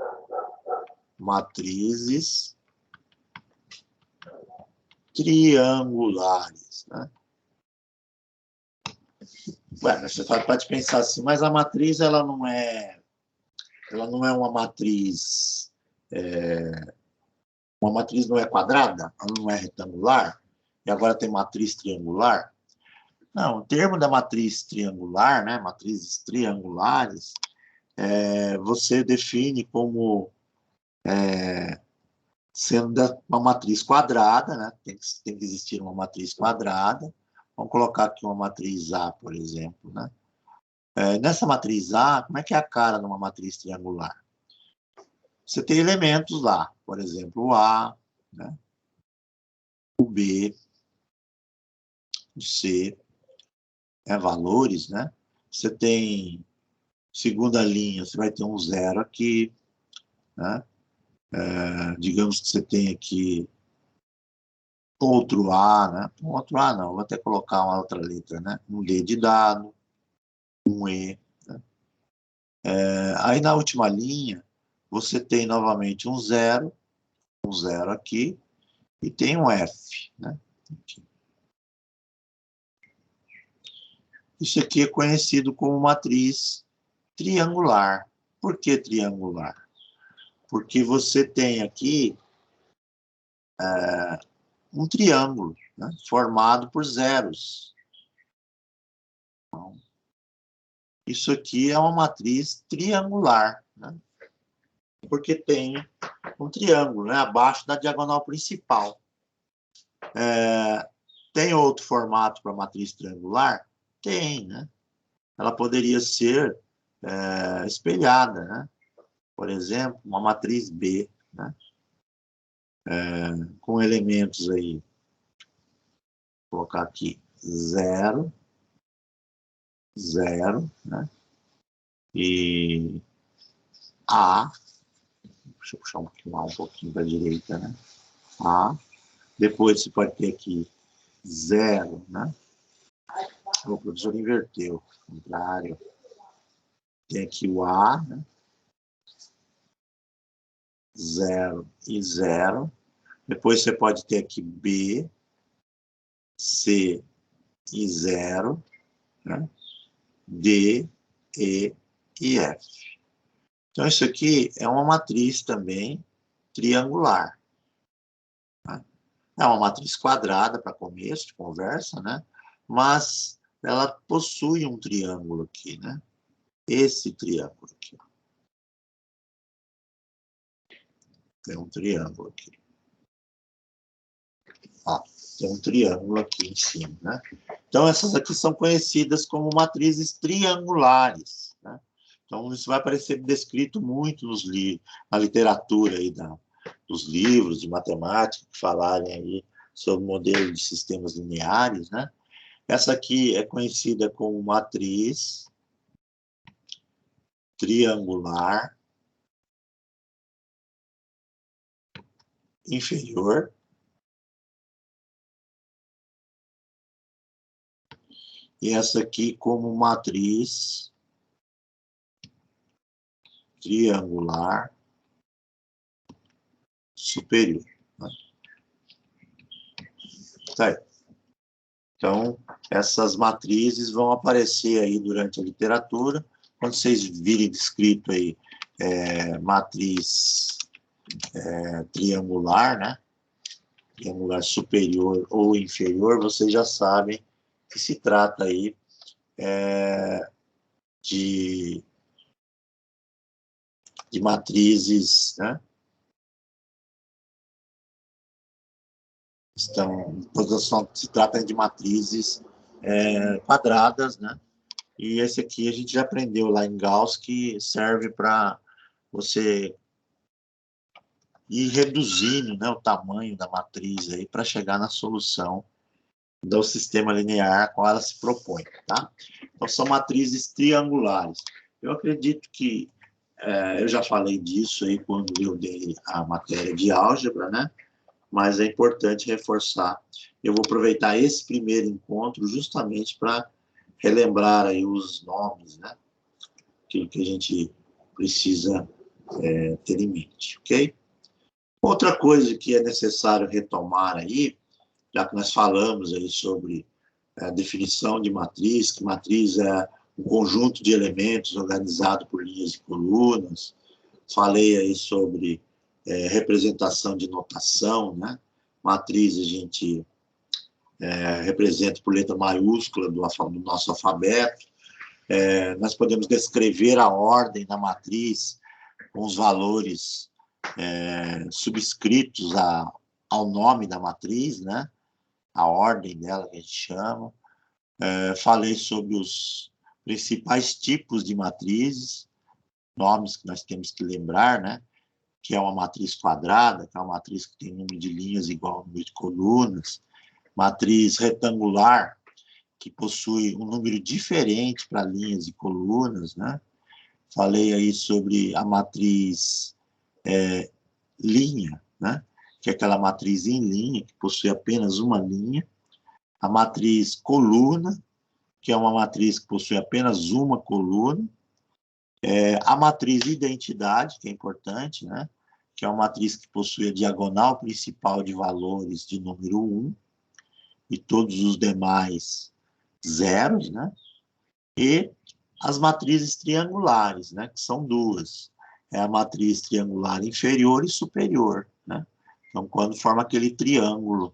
matrizes triangulares, né? Ué, você pode pensar assim, mas a matriz ela não é uma matriz, uma matriz não é quadrada, ela não é retangular, e agora tem matriz triangular. Não, o termo da matriz triangular, né, matrizes triangulares, você define como sendo uma matriz quadrada, né, tem que existir uma matriz quadrada. Vamos colocar aqui uma matriz A, por exemplo, né? Nessa matriz A, como é que é a cara de uma matriz triangular? Você tem elementos lá, por exemplo, o A, né? O B, o C, valores, né? Você tem segunda linha, você vai ter um 0 aqui, né? Digamos que você tem aqui outro A, né? Outro A não, vou até colocar uma outra letra, né? Um D de dado, um E. Né? Aí na última linha, você tem novamente um zero aqui, e tem um F, né? Aqui. Isso aqui é conhecido como matriz triangular. Por que triangular? Porque você tem aqui um triângulo, né, formado por zeros. Então, isso aqui é uma matriz triangular, né, porque tem um triângulo, né, abaixo da diagonal principal. Tem outro formato para matriz triangular? Tem, né? Ela poderia ser espelhada, né? Por exemplo, uma matriz B, né? Com elementos aí, vou colocar aqui 0, 0, né? E A, deixa eu puxar um pouquinho para a direita, né? A, depois você pode ter aqui 0, né? O professor inverteu, ao contrário. Tem aqui o A, né? 0 e 0. Depois você pode ter aqui B, C e 0, né? D, E e F. Então, isso aqui é uma matriz também triangular. Né? É uma matriz quadrada para começo de conversa, né? Mas ela possui um triângulo aqui, né? Esse triângulo aqui. Tem um triângulo aqui. Ó, tem um triângulo aqui em cima, né? Então, essas aqui são conhecidas como matrizes triangulares, né? Então, isso vai aparecer descrito muito na literatura aí dos livros de matemática que falarem aí sobre o modelo de sistemas lineares, né? Essa aqui é conhecida como matriz triangular inferior. E essa aqui como matriz triangular superior. Né? Tá. Então, essas matrizes vão aparecer aí durante a literatura. Quando vocês virem descrito aí matriz triangular, né? Triangular superior ou inferior, vocês já sabem que se trata aí de matrizes, né? Se trata de matrizes quadradas, né? E esse aqui a gente já aprendeu lá em Gauss que serve para você ir reduzindo, né, o tamanho da matriz aí para chegar na solução do sistema linear a qual ela se propõe, tá? Então, são matrizes triangulares. Eu acredito que eu já falei disso aí quando eu dei a matéria de álgebra, né? Mas é importante reforçar. Eu vou aproveitar esse primeiro encontro justamente para relembrar aí os nomes, né? Que a gente precisa ter em mente, ok? Outra coisa que é necessário retomar aí, já que nós falamos aí sobre a definição de matriz, que matriz é um conjunto de elementos organizado por linhas e colunas, falei aí sobre representação de notação, né? Matriz a gente representa por letra maiúscula do nosso alfabeto. Nós podemos descrever a ordem da matriz com os valores subscritos ao nome da matriz, né? A ordem dela que a gente chama. Falei sobre os principais tipos de matrizes, nomes que nós temos que lembrar, né? Que é uma matriz quadrada, que é uma matriz que tem número de linhas igual ao número de colunas, matriz retangular, que possui um número diferente para linhas e colunas, né? Falei aí sobre a matriz linha, né? Que é aquela matriz em linha, que possui apenas uma linha. A matriz coluna, que é uma matriz que possui apenas uma coluna. A matriz identidade, que é importante, né? Que é uma matriz que possui a diagonal principal de valores de número 1 e todos os demais zeros, né? E as matrizes triangulares, né? Que são duas. É a matriz triangular inferior e superior, né? Então, quando forma aquele triângulo,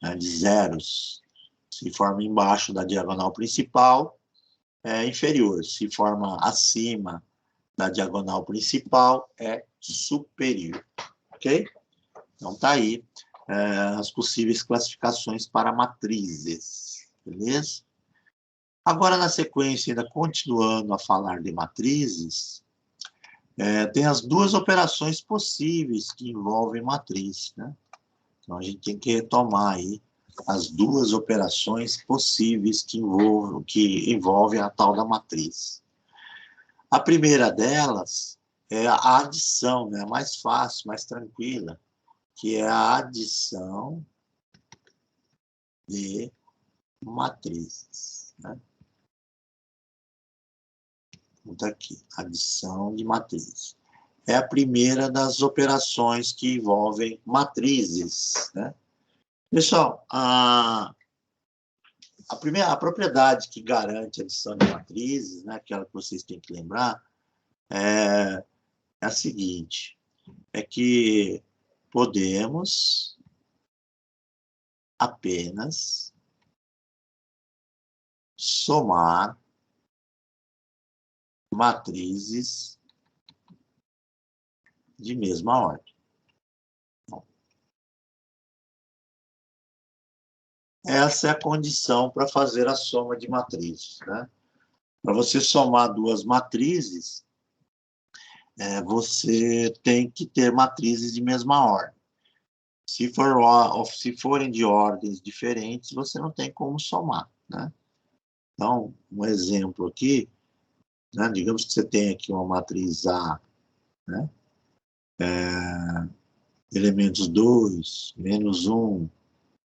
né, de zeros, se forma embaixo da diagonal principal, é inferior. Se forma acima da diagonal principal, é superior. Ok? Então, tá aí as possíveis classificações para matrizes. Beleza? Agora, na sequência, ainda continuando a falar de matrizes, tem as duas operações possíveis que envolvem matriz, né? Então, a gente tem que retomar aí as duas operações possíveis que envolvem a tal da matriz. A primeira delas é a adição, né? Mais fácil, mais tranquila, que é a adição de matrizes, né? Então, aqui, adição de matrizes. É a primeira das operações que envolvem matrizes, né? Pessoal, a propriedade que garante a adição de matrizes, né, aquela que vocês têm que lembrar, é a seguinte, é que podemos apenas somar matrizes de mesma ordem. Essa é a condição para fazer a soma de matrizes, né? Para você somar duas matrizes, você tem que ter matrizes de mesma ordem. Se forem de ordens diferentes, você não tem como somar, né? Então, um exemplo aqui, né? Digamos que você tem aqui uma matriz A, né? Elementos 2, menos 1,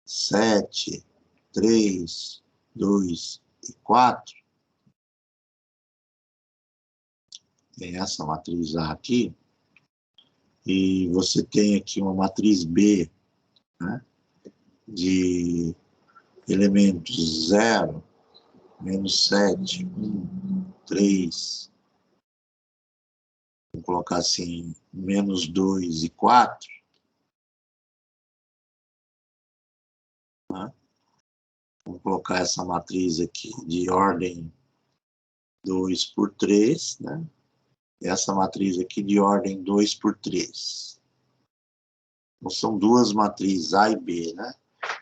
7, 3, 2 e 4. Tem essa matriz A aqui. E você tem aqui uma matriz B, né? De elementos 0, menos 7, 1, 3, vou colocar assim, menos 2 e 4, né? Vamos colocar essa matriz aqui de ordem 2 por 3, né? Essa matriz aqui de ordem 2 por 3. Então, são duas matrizes A e B, né?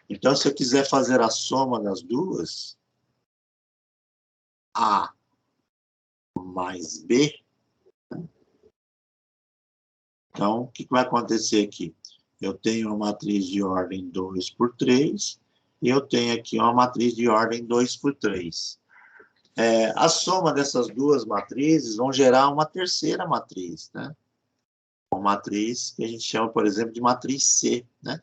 Então, se eu quiser fazer a soma das duas, A mais B, então, o que vai acontecer aqui? Eu tenho uma matriz de ordem 2 por 3, e eu tenho aqui uma matriz de ordem 2 por 3. A soma dessas duas matrizes vão gerar uma terceira matriz, né? Uma matriz que a gente chama, por exemplo, de matriz C, né?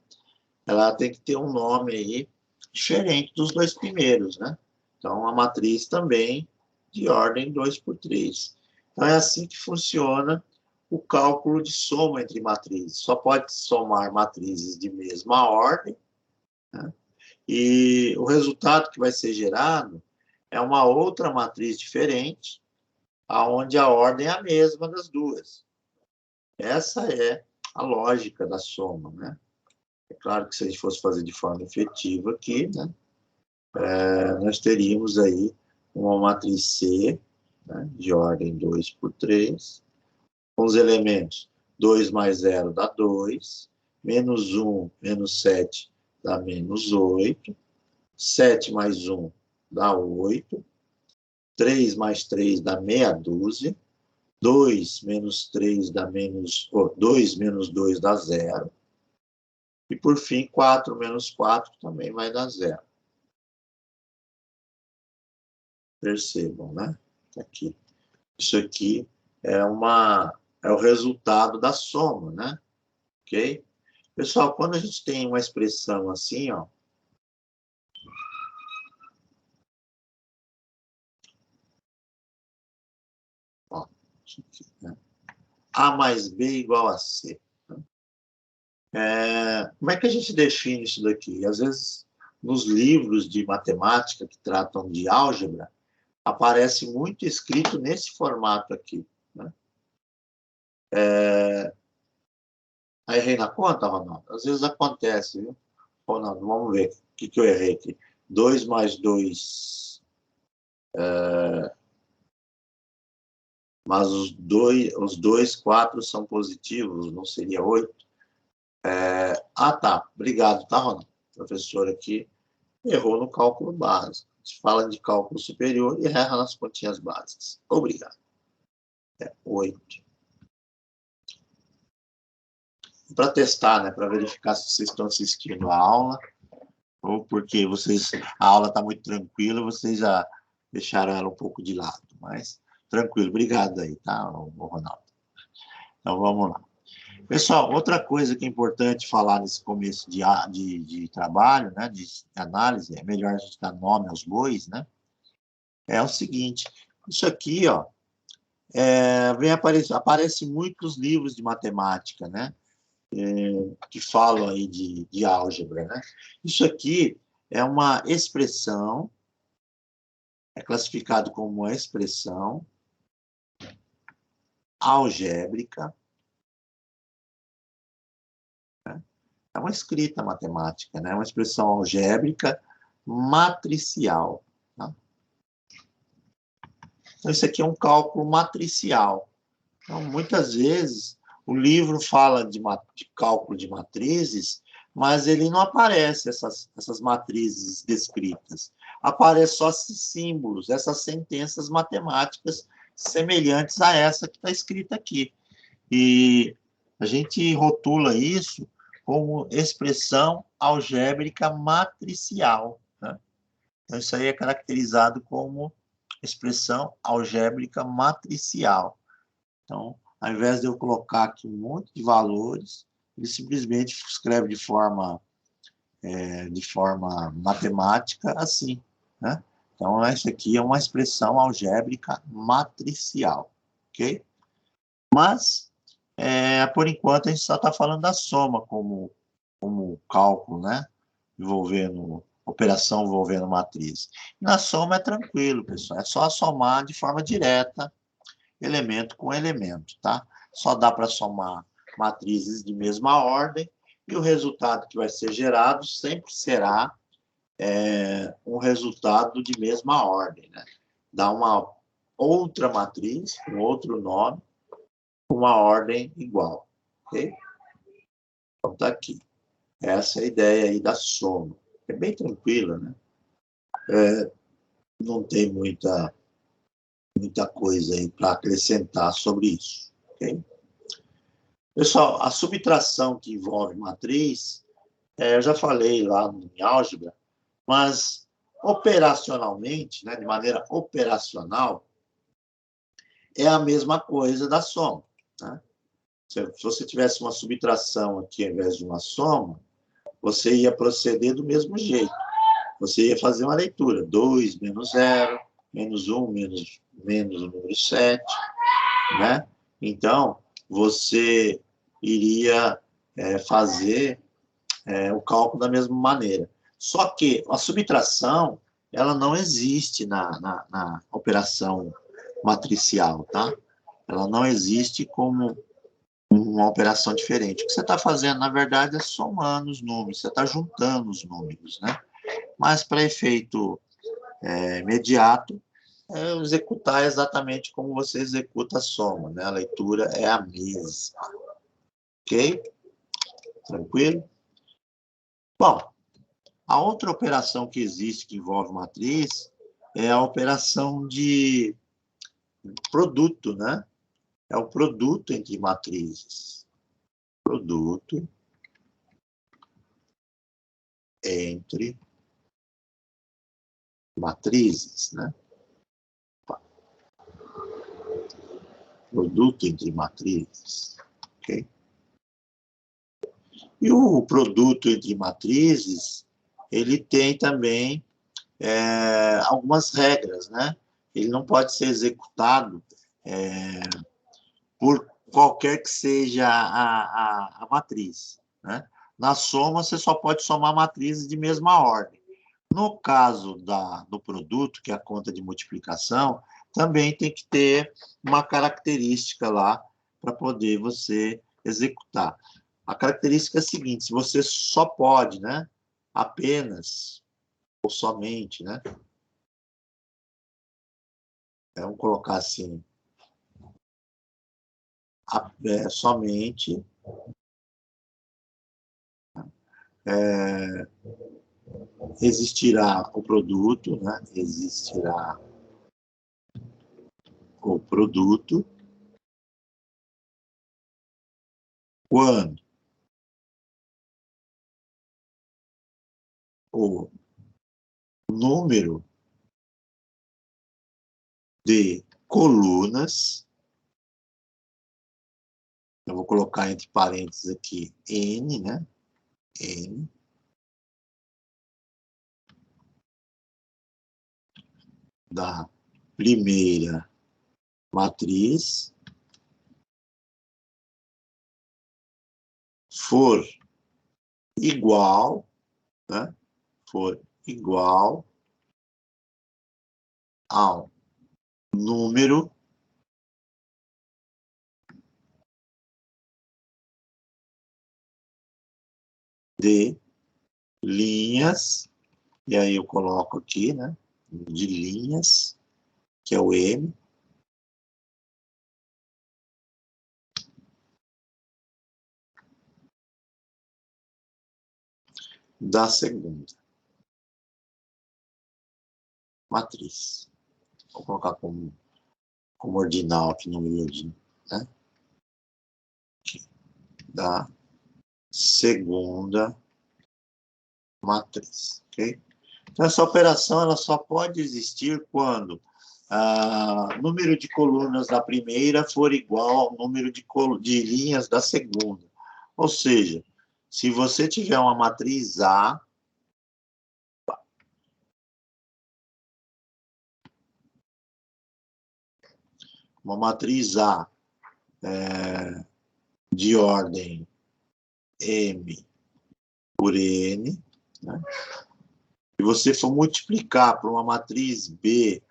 Ela tem que ter um nome aí diferente dos dois primeiros, né? Então, a matriz também de ordem 2 por 3. Então, é assim que funciona o cálculo de soma entre matrizes. Só pode somar matrizes de mesma ordem, né? E o resultado que vai ser gerado é uma outra matriz diferente, aonde a ordem é a mesma das duas. Essa é a lógica da soma, né? É claro que se a gente fosse fazer de forma efetiva aqui, né, nós teríamos aí uma matriz C, né, de ordem 2 por 3, com os elementos 2 mais 0 dá 2, menos 1, menos 7 dá menos 8, 7 mais 1 dá 8, 3 mais 3 dá meia dúzia, 2 menos 3 dá menos... 2 menos 2 dá 0. E, por fim, 4 menos 4 também vai dar 0. Percebam, né? Aqui. Isso aqui é o resultado da soma, né? Ok? Pessoal, quando a gente tem uma expressão assim, ó, né? A mais B igual a C. Como é que a gente define isso daqui? Às vezes, nos livros de matemática que tratam de álgebra, aparece muito escrito nesse formato aqui, né? Errei na conta, Ronaldo? Às vezes acontece, viu? Ronaldo, vamos ver o que eu errei aqui. 2 mais 2... mas os dois 4 são positivos, não seria 8? Tá. Obrigado, tá, Ronaldo? O professor aqui errou no cálculo básico. A gente fala de cálculo superior e erra nas continhas básicas. Obrigado. 8. Para testar, né? Para verificar se vocês estão assistindo a aula, ou porque a aula está muito tranquila, vocês já deixaram ela um pouco de lado. Mas, tranquilo. Obrigado aí, tá, Ronaldo? Então, vamos lá. Pessoal, outra coisa que é importante falar nesse começo de trabalho, né, de análise, é melhor a gente dar nome aos bois, né, é o seguinte, isso aqui, ó, aparece muitos livros de matemática, né, que falam aí de álgebra, né. Isso aqui é uma expressão, é classificado como uma expressão algébrica, é uma escrita matemática, né? Uma expressão algébrica matricial. Tá? Então, isso aqui é um cálculo matricial. Então, muitas vezes, o livro fala de cálculo de matrizes, mas ele não aparece essas matrizes descritas. Aparece só esses símbolos, essas sentenças matemáticas semelhantes a essa que está escrita aqui. E a gente rotula isso como expressão algébrica matricial. Né? Então, isso aí é caracterizado como expressão algébrica matricial. Então, ao invés de eu colocar aqui um monte de valores, ele simplesmente escreve de forma matemática assim. Né? Então, essa aqui é uma expressão algébrica matricial. Ok? Mas, por enquanto, a gente só está falando da soma como cálculo, né? Operação envolvendo matriz. Na soma é tranquilo, pessoal. É só somar de forma direta, elemento com elemento, tá? Só dá para somar matrizes de mesma ordem e o resultado que vai ser gerado sempre será um resultado de mesma ordem, né? Dá uma outra matriz, com outro nome, uma ordem igual, ok? Então, tá aqui. Essa é a ideia aí da soma. É bem tranquila, né? Não tem muita coisa aí para acrescentar sobre isso, ok? Pessoal, a subtração que envolve matriz, eu já falei lá em álgebra, mas operacionalmente, né, de maneira operacional, é a mesma coisa da soma, né? Se você tivesse uma subtração aqui ao invés de uma soma, você ia proceder do mesmo jeito. Você ia fazer uma leitura. 2 menos 0, menos 1, menos o número 7. Né? Então, você iria fazer o cálculo da mesma maneira. Só que a subtração, ela não existe na operação matricial, tá? Ela não existe como uma operação diferente. O que você está fazendo, na verdade, é somando os números, você está juntando os números, né? Mas, para efeito imediato, executar exatamente como você executa a soma, né? A leitura é a mesma. Ok? Tranquilo? Bom, a outra operação que existe que envolve matriz é a operação de produto, né? É o produto entre matrizes. Produto entre matrizes, né? Produto entre matrizes, ok? E o produto entre matrizes, ele tem também algumas regras, né? Ele não pode ser executado qualquer que seja a matriz, né? Na soma, você só pode somar matrizes de mesma ordem. No caso do produto, que é a conta de multiplicação, também tem que ter uma característica lá para poder você executar. A característica é a seguinte: se você só pode, né, apenas ou somente, né? Vamos colocar assim, somente existirá o produto, né? Existirá o produto quando o número de colunas, eu vou colocar entre parênteses aqui N, né? N da primeira matriz for igual, né? For igual ao número de linhas, e aí eu coloco aqui, né? De linhas, que é o M, da segunda matriz. Vou colocar como ordinal aqui no miudinho, né? Aqui, da segunda matriz, ok? Então, essa operação ela só pode existir quando o número de colunas da primeira for igual ao número de linhas da segunda. Ou seja, se você tiver uma matriz A, de ordem M por N, né? E você for multiplicar por uma matriz B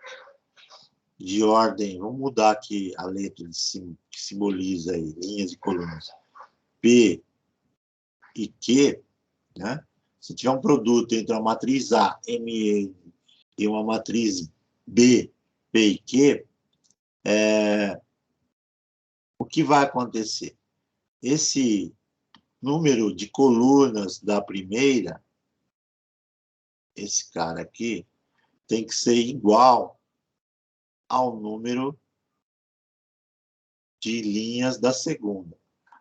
de ordem, vamos mudar aqui a letra que simboliza aí, linhas e colunas, P e Q, né? Se tiver um produto entre uma matriz A, M, e uma matriz B, P e Q, o que vai acontecer? Esse número de colunas da primeira, esse cara aqui, tem que ser igual ao número de linhas da segunda.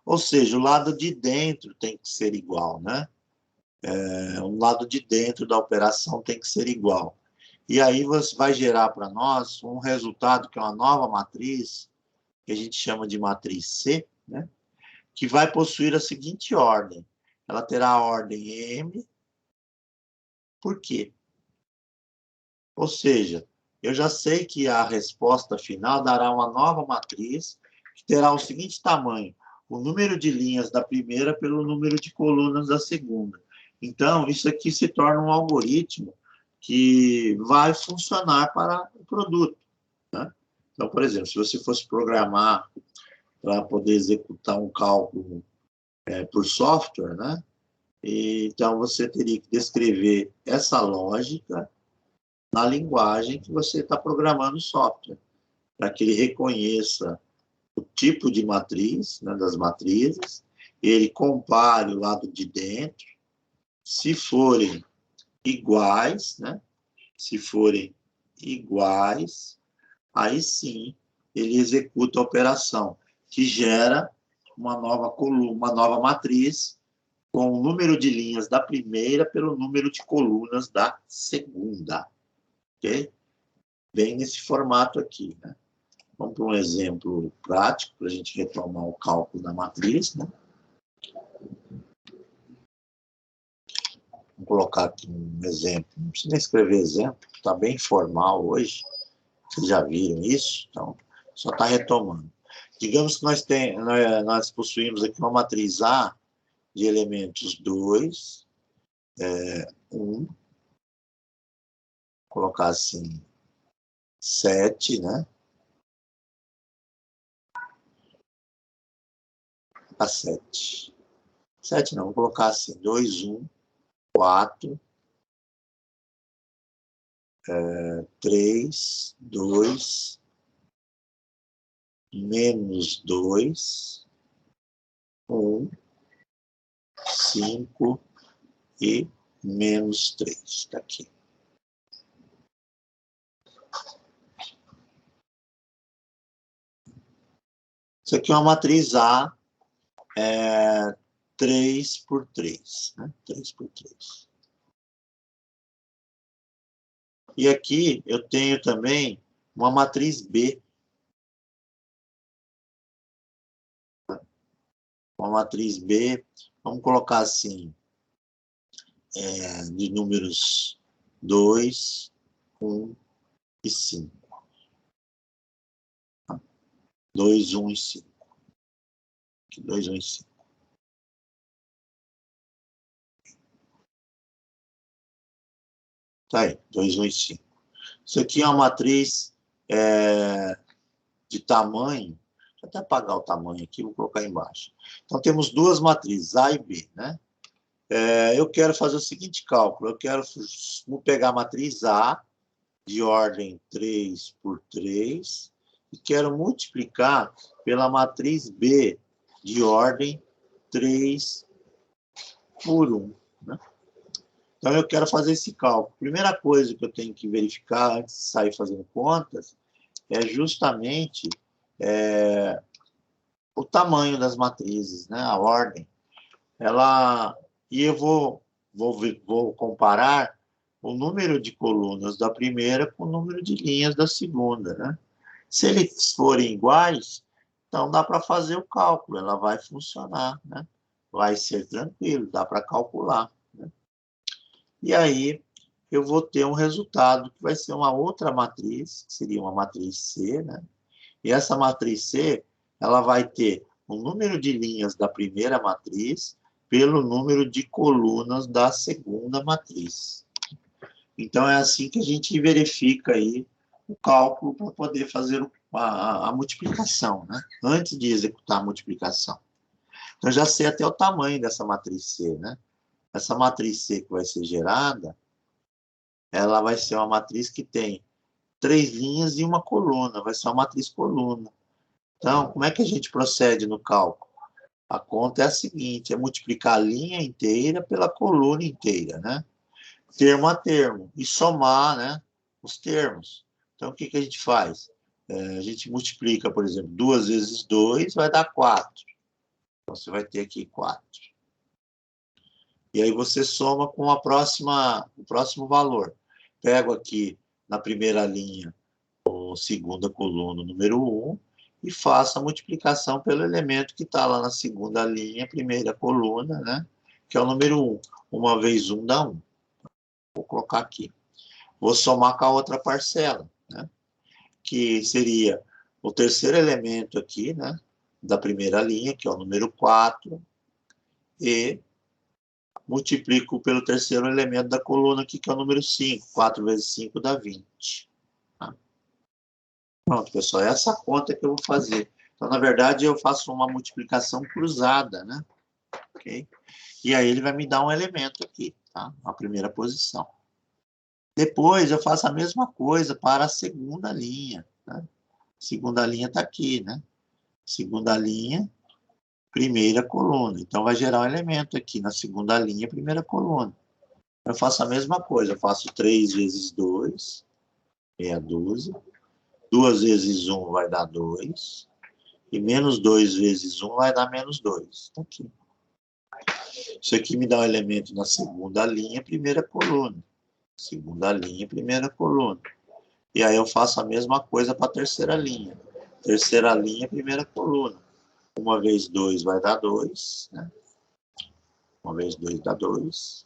Ou seja, o lado de dentro tem que ser igual, né? O lado de dentro da operação tem que ser igual. E aí você vai gerar para nós um resultado que é uma nova matriz, que a gente chama de matriz C, né? Que vai possuir a seguinte ordem. Ela terá a ordem M por quê? Ou seja, eu já sei que a resposta final dará uma nova matriz que terá o seguinte tamanho: o número de linhas da primeira pelo número de colunas da segunda. Então, isso aqui se torna um algoritmo que vai funcionar para o produto, né? Então, por exemplo, se você fosse programar para poder executar um cálculo por software, né? Então, você teria que descrever essa lógica na linguagem que você está programando o software, para que ele reconheça o tipo de matriz, né, das matrizes, ele compare o lado de dentro, se forem iguais, né, se forem iguais, aí sim ele executa a operação, que gera uma nova coluna, uma nova matriz, com o número de linhas da primeira pelo número de colunas da segunda. Ok? Bem nesse formato aqui, né? Vamos para um exemplo prático, para a gente retomar o cálculo da matriz, né? Vamos colocar aqui um exemplo. Não precisa nem escrever exemplo, está bem formal hoje. Vocês já viram isso? Então, só está retomando. Digamos que nós possuímos aqui uma matriz A de elementos 2, 1, colocar assim, 7, né? A 7. 7 não, vou colocar assim, 2, 1, 4, 3, 2, menos 2, 1, 5 e menos 3. Está aqui. Isso aqui é uma matriz A, 3 por 3, né? 3 por 3. E aqui eu tenho também uma matriz B. Uma matriz B, vamos colocar assim, de números 2, 1 e 5. 2, 1 e 5. 2, 1 e 5. Tá aí, 2, 1 e 5. Isso aqui é uma matriz de tamanho. Vou até apagar o tamanho aqui, vou colocar embaixo. Então, temos duas matrizes, A e B, né? Eu quero fazer o seguinte cálculo. Vou pegar a matriz A, de ordem 3 por 3, e quero multiplicar pela matriz B, de ordem 3 por 1. Né? Então, eu quero fazer esse cálculo. Primeira coisa que eu tenho que verificar antes de sair fazendo contas é justamente o tamanho das matrizes, né? A ordem. E eu vou comparar o número de colunas da primeira com o número de linhas da segunda. Né? Se eles forem iguais, então dá para fazer o cálculo, ela vai funcionar. Né? Vai ser tranquilo, dá para calcular. Né? E aí eu vou ter um resultado que vai ser uma outra matriz, que seria uma matriz C, né? E essa matriz C, ela vai ter o número de linhas da primeira matriz pelo número de colunas da segunda matriz. Então, é assim que a gente verifica aí o cálculo para poder fazer a multiplicação, né? Antes de executar a multiplicação. Então, já sei até o tamanho dessa matriz C, né? Essa matriz C que vai ser gerada, ela vai ser uma matriz que tem 3 linhas e uma coluna, vai ser uma matriz coluna. Então, como é que a gente procede no cálculo? A conta é a seguinte, é multiplicar a linha inteira pela coluna inteira, né? Termo a termo, e somar, né, os termos. Então, o que a gente faz? A gente multiplica, por exemplo, 2 vezes 2 vai dar 4. Então, você vai ter aqui 4. E aí você soma com o próximo valor. Pego aqui na primeira linha, ou segunda coluna, o número 1, e faço a multiplicação pelo elemento que está lá na segunda linha, primeira coluna, né? Que é o número 1. 1 vezes 1 dá 1. Vou colocar aqui. Vou somar com a outra parcela, né? Que seria o terceiro elemento aqui, né? Da primeira linha, que é o número 4, e multiplico pelo terceiro elemento da coluna aqui, que é o número 5. 4 vezes 5 dá 20. Tá? Pronto, pessoal, é essa conta que eu vou fazer. Então, na verdade, eu faço uma multiplicação cruzada, né? Ok? E aí ele vai me dar um elemento aqui, tá? A primeira posição. Depois eu faço a mesma coisa para a segunda linha, né? Segunda linha está aqui, né? Segunda linha, primeira coluna. Então, vai gerar um elemento aqui na segunda linha, primeira coluna. Eu faço a mesma coisa, eu faço 3 vezes 2, meia dúzia. 2 vezes 1 vai dar 2. E menos 2 vezes 1 vai dar menos 2. Está aqui. Isso aqui me dá um elemento na segunda linha, primeira coluna. Segunda linha, primeira coluna. E aí eu faço a mesma coisa para a terceira linha. Terceira linha, primeira coluna. 1 vezes 2 vai dar 2. Né? 1 vezes 2 dá 2.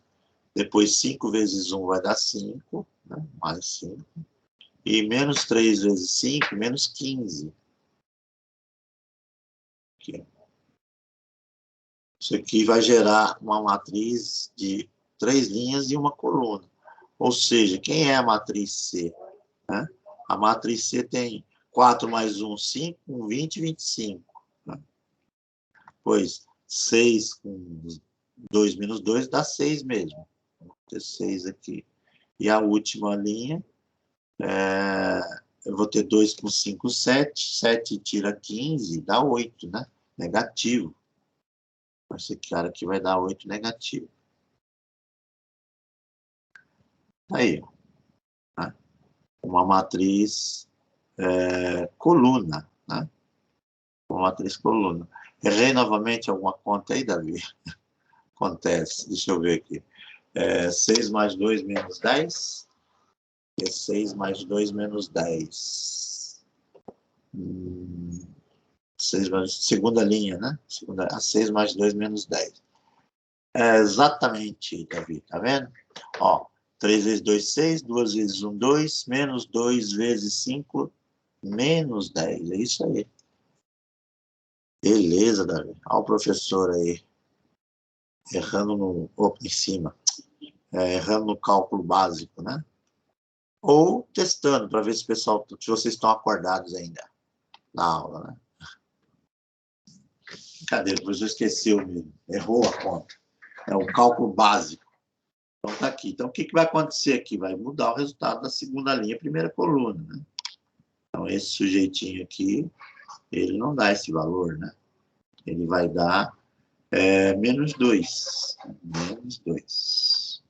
Depois 5 vezes 1 vai dar 5. Né? Mais 5. E menos 3 vezes 5, menos 15. Aqui. Isso aqui vai gerar uma matriz de 3 linhas e uma coluna. Ou seja, quem é a matriz C? Né? A matriz C tem 4 mais 1, 5, 20, 25. Né? Pois 6 com 2 menos 2 dá 6 mesmo. Vou ter 6 aqui. E a última linha, eu vou ter 2 com 5, 7. 7 tira 15, dá 8, né? Negativo. Esse cara aqui vai dar 8 negativo. Aí, né? Uma matriz coluna, né? Uma matriz coluna. Errei novamente alguma conta aí, Davi? Acontece. Deixa eu ver aqui. 6 mais 2 menos 10. É 6 mais 2 menos 10. 6 mais, segunda linha, né? A 6 mais 2 menos 10. Exatamente, Davi, tá vendo? Ó, 3 vezes 2, 6, 2 vezes 1, 2, menos 2 vezes 5, menos 10. É isso aí. Beleza, Davi. Olha o professor aí, errando no... Opa, em cima. Errando no cálculo básico, né? Ou testando, para ver se, pessoal, se vocês estão acordados ainda na aula, né? Cadê? Depois eu esqueci, errou a conta. É o cálculo básico. Então, está aqui. Então, o que vai acontecer aqui? Vai mudar o resultado da segunda linha, primeira coluna, né? Então, esse sujeitinho aqui, ele não dá esse valor, né? Ele vai dar menos 2. Menos 2.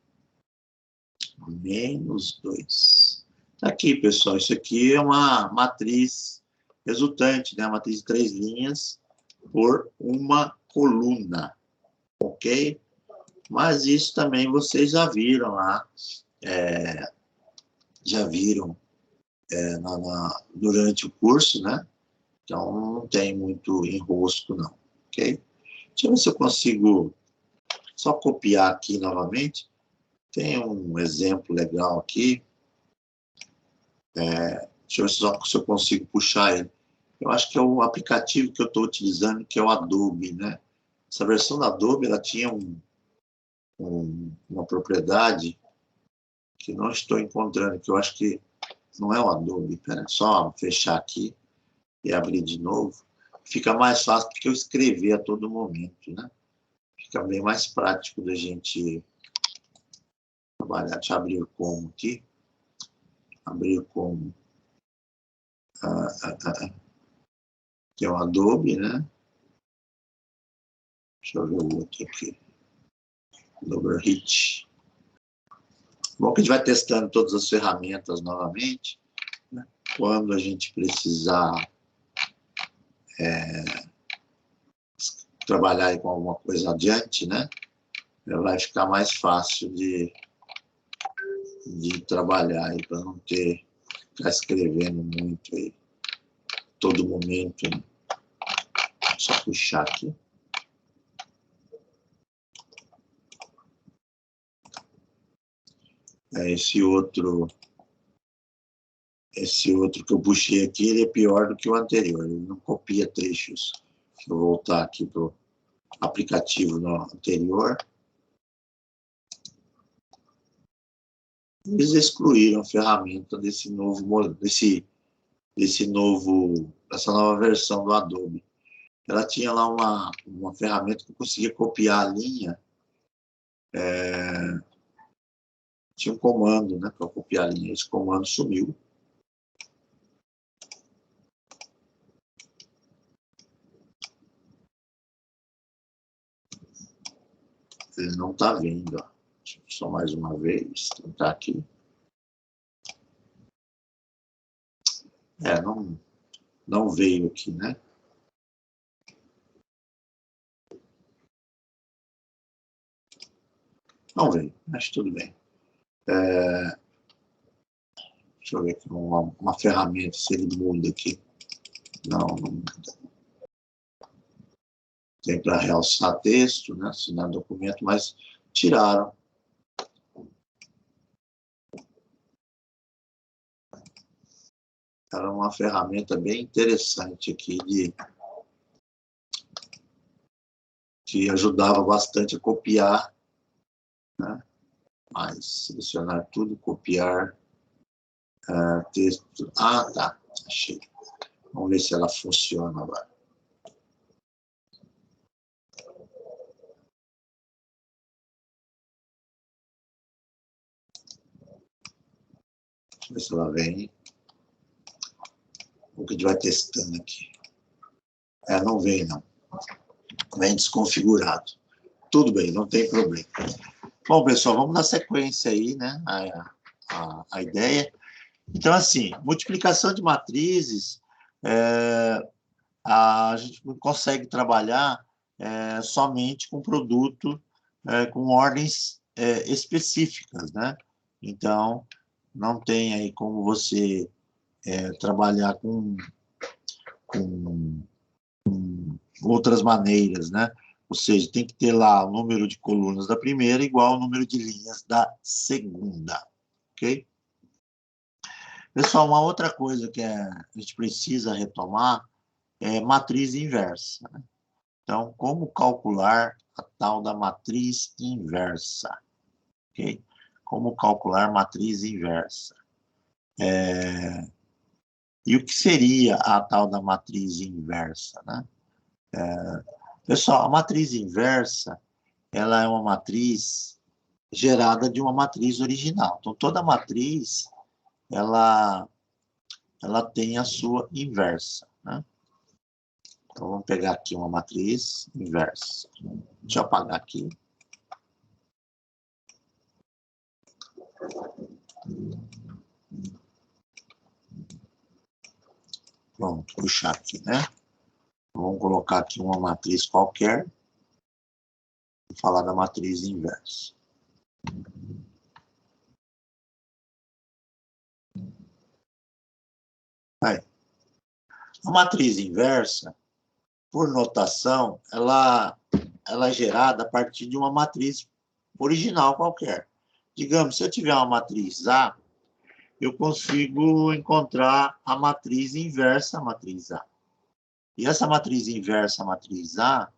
Menos 2. Tá aqui, pessoal. Isso aqui é uma matriz resultante, né? Uma matriz de 3 linhas por uma coluna. Ok? Mas isso também vocês já viram lá. Já viram durante o curso, né? Então, não tem muito enrosco, não. Ok? Deixa eu ver se eu consigo só copiar aqui novamente. Tem um exemplo legal aqui. Deixa eu ver se eu consigo puxar ele. Eu acho que é o aplicativo que eu estou utilizando, que é o Adobe, né? Essa versão da Adobe, ela tinha uma propriedade que não estou encontrando, que eu acho que não é o Adobe. Pera, só fechar aqui e abrir de novo. Fica mais fácil porque eu escrever a todo momento, né? Fica bem mais prático da gente trabalhar. Deixa eu abrir como aqui. Abrir como. Que é o Adobe, né? Deixa eu ver o outro aqui. Adobe Hit. Bom que a gente vai testando todas as ferramentas novamente. Né? Quando a gente precisar trabalhar com alguma coisa adiante, né? Vai ficar mais fácil de trabalhar para não ficar escrevendo muito aí, todo momento. Né? Só puxar aqui. Esse outro que eu puxei aqui, ele é pior do que o anterior. Ele não copia trechos. Deixa eu voltar aqui para o aplicativo no anterior. Eles excluíram a ferramenta dessa nova versão do Adobe. Ela tinha lá uma ferramenta que eu conseguia copiar a linha. Tinha um comando, né, para copiar a linha. Esse comando sumiu. Ele não está vindo. Ó. Deixa eu só mais uma vez tentar aqui. Não veio aqui, né? Não veio, mas tudo bem. Deixa eu ver aqui uma ferramenta, se ele muda aqui. Não muda. Tem para realçar texto, né? Assinar documento, mas tiraram. Era uma ferramenta bem interessante aqui que ajudava bastante a copiar, né? Mas selecionar tudo, copiar texto. Ah, tá, achei. Vamos ver se ela funciona agora. Deixa eu ver se ela vem. O que a gente vai testando aqui. Não vem, não. Vem desconfigurado. Tudo bem, não tem problema. Bom, pessoal, vamos na sequência aí, né? A ideia. Então, assim, multiplicação de matrizes, a gente não consegue trabalhar somente com produto com ordens específicas, né? Então, não tem aí como você trabalhar com outras maneiras, né? Ou seja, tem que ter lá o número de colunas da primeira igual ao número de linhas da segunda, ok? Pessoal, uma outra coisa que a gente precisa retomar é matriz inversa, né? Então, como calcular a tal da matriz inversa, ok? Como calcular matriz inversa. E o que seria a tal da matriz inversa, né? Pessoal, a matriz inversa, ela é uma matriz gerada de uma matriz original. Então, toda matriz, ela tem a sua inversa, né? Então, vamos pegar aqui uma matriz inversa. Deixa eu apagar aqui. Pronto, puxar aqui, né? Vamos colocar aqui uma matriz qualquer. Vou falar da matriz inversa. Aí. A matriz inversa, por notação, ela é gerada a partir de uma matriz original qualquer. Digamos, se eu tiver uma matriz A, eu consigo encontrar a matriz inversa à matriz A. E essa matriz inversa à matriz A,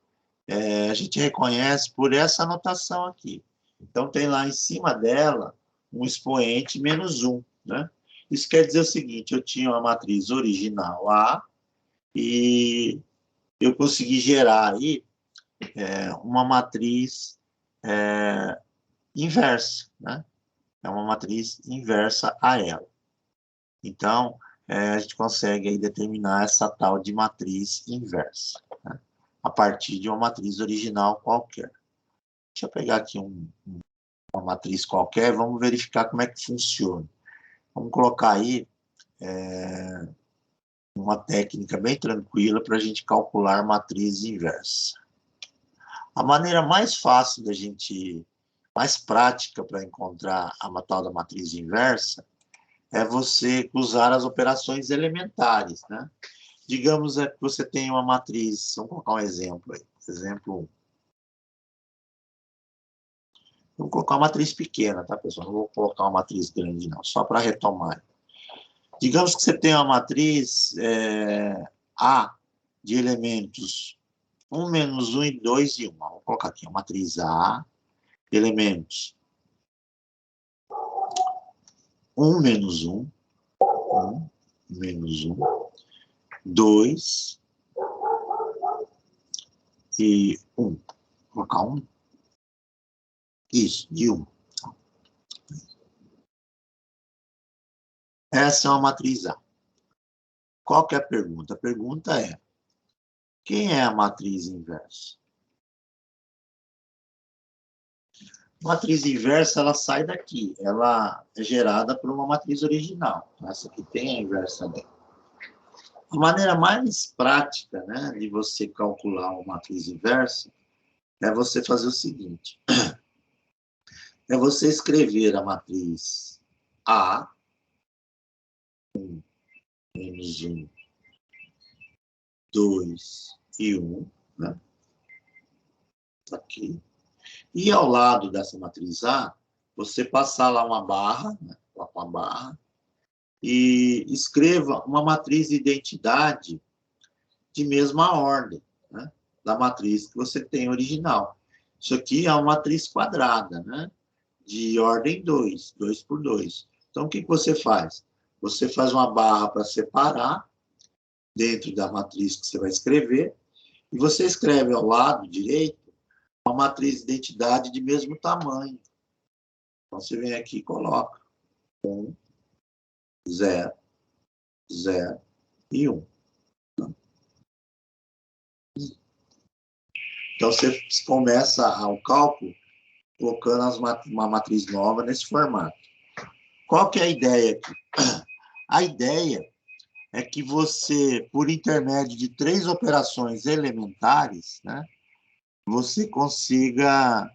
a gente reconhece por essa notação aqui. Então, tem lá em cima dela um expoente menos 1, né? Isso quer dizer o seguinte, eu tinha uma matriz original A e eu consegui gerar aí uma matriz inversa, né? É uma matriz inversa a ela. Então, a gente consegue aí determinar essa tal de matriz inversa, né? A partir de uma matriz original qualquer. Deixa eu pegar aqui uma matriz qualquer, vamos verificar como é que funciona. Vamos colocar aí uma técnica bem tranquila para a gente calcular matriz inversa. A maneira mais fácil da gente, mais prática para encontrar a tal da matriz inversa é você usar as operações elementares, né? Digamos que você tem uma matriz, vamos colocar um exemplo aí, exemplo 1. Vou colocar uma matriz pequena, tá, pessoal? Não vou colocar uma matriz grande, não, só para retomar. Digamos que você tem uma matriz A de elementos 1, menos 1 e 2 e 1. Vou colocar aqui a matriz A, elementos 1 menos 1, 1 menos 1, 2 e 1. Vou colocar 1. Isso, de 1. Essa é uma matriz A. Qual que é a pergunta? A pergunta é, quem é a matriz inversa? A matriz inversa, ela sai daqui. Ela é gerada por uma matriz original. Essa aqui tem a inversa dela. A maneira mais prática, né, de você calcular uma matriz inversa é você fazer o seguinte. É você escrever a matriz A, 1, menos 1, 2 e 1, né? Aqui. E ao lado dessa matriz A, você passar lá uma barra, né? Uma barra, e escreva uma matriz de identidade de mesma ordem, né? da matriz que você tem original. Isso aqui é uma matriz quadrada, né? De ordem 2, 2 por 2. Então, o que você faz? Você faz uma barra para separar dentro da matriz que você vai escrever, e você escreve ao lado direito uma matriz de identidade de mesmo tamanho. Então, você vem aqui e coloca 1, 0, 0 e 1. Então, você começa o cálculo colocando uma matriz nova nesse formato. Qual que é a ideia aqui? A ideia é que você, por intermédio de 3 operações elementares, né, você consiga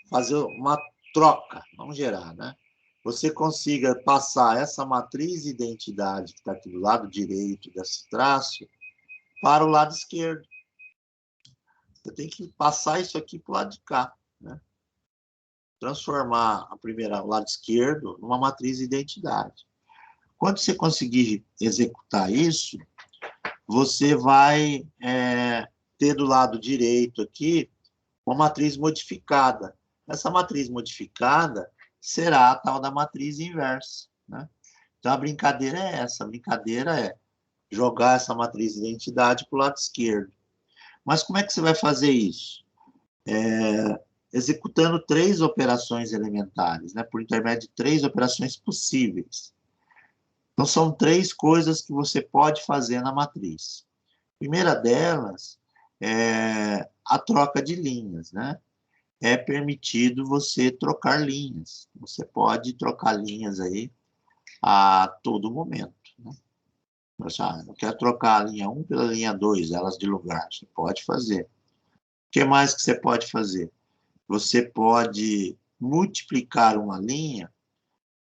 fazer uma troca, vamos gerar, né? Você consiga passar essa matriz de identidade que está aqui do lado direito desse traço para o lado esquerdo. Você tem que passar isso aqui para o lado de cá, né? Transformar o lado esquerdo numa matriz de identidade. Quando você conseguir executar isso, você vai ter do lado direito aqui uma matriz modificada. Essa matriz modificada será a tal da matriz inversa, né? Então, a brincadeira é essa. A brincadeira é jogar essa matriz de identidade para o lado esquerdo. Mas como é que você vai fazer isso? Executando 3 operações elementares, né? Por intermédio de 3 operações possíveis. Então, são 3 coisas que você pode fazer na matriz. A primeira delas é a troca de linhas, né? É permitido você trocar linhas. Você pode trocar linhas aí a todo momento, né? Eu quero trocar a linha 1 pela linha 2, elas de lugar. Você pode fazer. O que mais que você pode fazer? Você pode multiplicar uma linha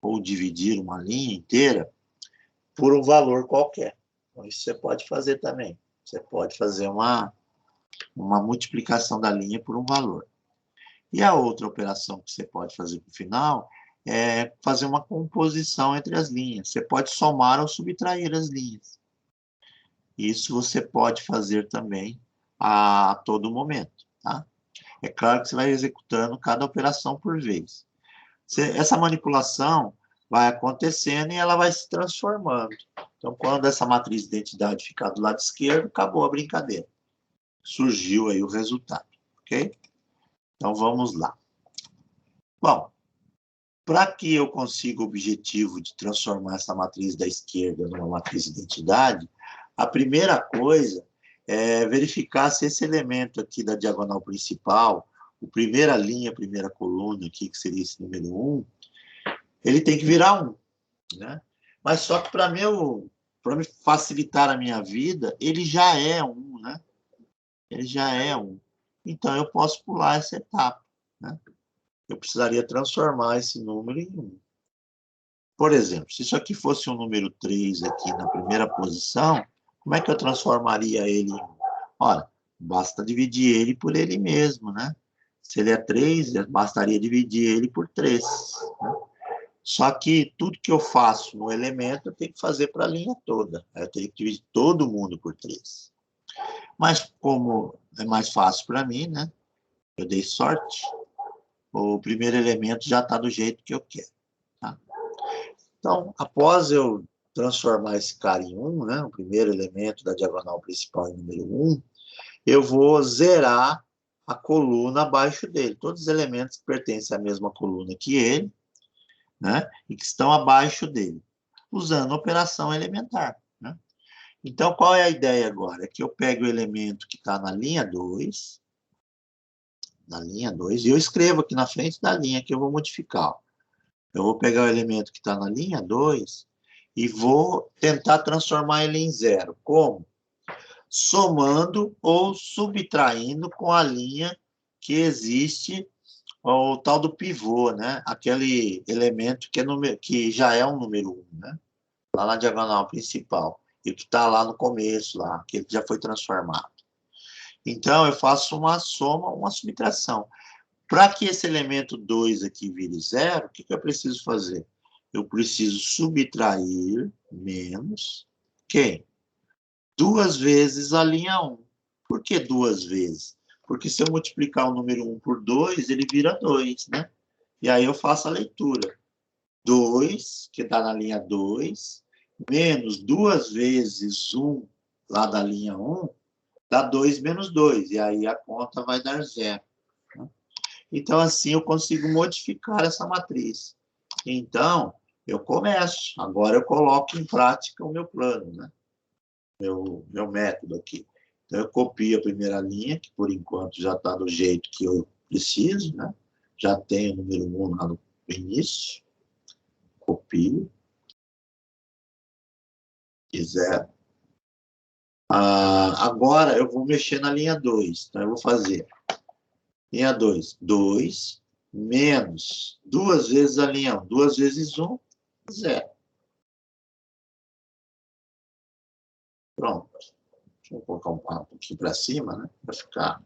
ou dividir uma linha inteira por um valor qualquer. Então, isso você pode fazer também. Você pode fazer uma multiplicação da linha por um valor. E a outra operação que você pode fazer no final é fazer uma composição entre as linhas. Você pode somar ou subtrair as linhas. Isso você pode fazer também a todo momento, tá? É claro que você vai executando cada operação por vez. Essa manipulação vai acontecendo e ela vai se transformando. Então, quando essa matriz de identidade ficar do lado esquerdo, acabou a brincadeira. Surgiu aí o resultado, ok? Então, vamos lá. Bom, para que eu consiga o objetivo de transformar essa matriz da esquerda numa matriz de identidade, a primeira coisa é verificar se esse elemento aqui da diagonal principal, a primeira linha, a primeira coluna aqui, que seria esse número 1, ele tem que virar 1, né? Mas só que para me facilitar a minha vida, ele já é 1, né? Ele já é 1. Então, eu posso pular essa etapa, né? Eu precisaria transformar esse número em 1. Por exemplo, se isso aqui fosse um número 3 aqui na primeira posição, como é que eu transformaria ele em 1? Ora, basta dividir ele por ele mesmo, né? Se ele é 3, bastaria dividir ele por 3. Né? Só que tudo que eu faço no elemento, eu tenho que fazer para a linha toda. Eu tenho que dividir todo mundo por 3. Mas como é mais fácil para mim, né? Eu dei sorte. O primeiro elemento já está do jeito que eu quero. Tá? Então, após eu transformar esse cara em 1, né, o primeiro elemento da diagonal principal em número 1, eu vou zerar a coluna abaixo dele. Todos os elementos que pertencem à mesma coluna que ele, né, e que estão abaixo dele, usando operação elementar. Né? Então, qual é a ideia agora? É que eu pego o elemento que está na linha 2, e eu escrevo aqui na frente da linha que eu vou modificar. Eu vou pegar o elemento que está na linha 2 e vou tentar transformar ele em 0. Como? Somando ou subtraindo com a linha que existe, o tal do pivô, né? Aquele elemento que já é um número 1, né? Lá na diagonal principal. E que está lá no começo, lá, que ele já foi transformado. Então, eu faço uma soma, uma subtração. Para que esse elemento 2 aqui vire 0, o que eu preciso fazer? Eu preciso subtrair menos quem? duas vezes a linha 1. Por que duas vezes? Porque se eu multiplicar o número 1 por 2, ele vira 2, né? E aí eu faço a leitura. 2, que está na linha 2, menos duas vezes 1 lá da linha 1, dá 2 menos 2. E aí a conta vai dar 0. Então, assim, eu consigo modificar essa matriz. Então, eu começo. Agora eu coloco em prática o meu plano, né? Meu método aqui. Então, eu copio a primeira linha, que por enquanto já está do jeito que eu preciso, né? Já tenho o número 1 lá no início. Copio. E 0. Agora eu vou mexer na linha 2. Então, eu vou fazer linha 2. 2 menos duas vezes a linha 1. 2 vezes 1, 0. Pronto. Deixa eu colocar um pouquinho para cima, né? Para ficar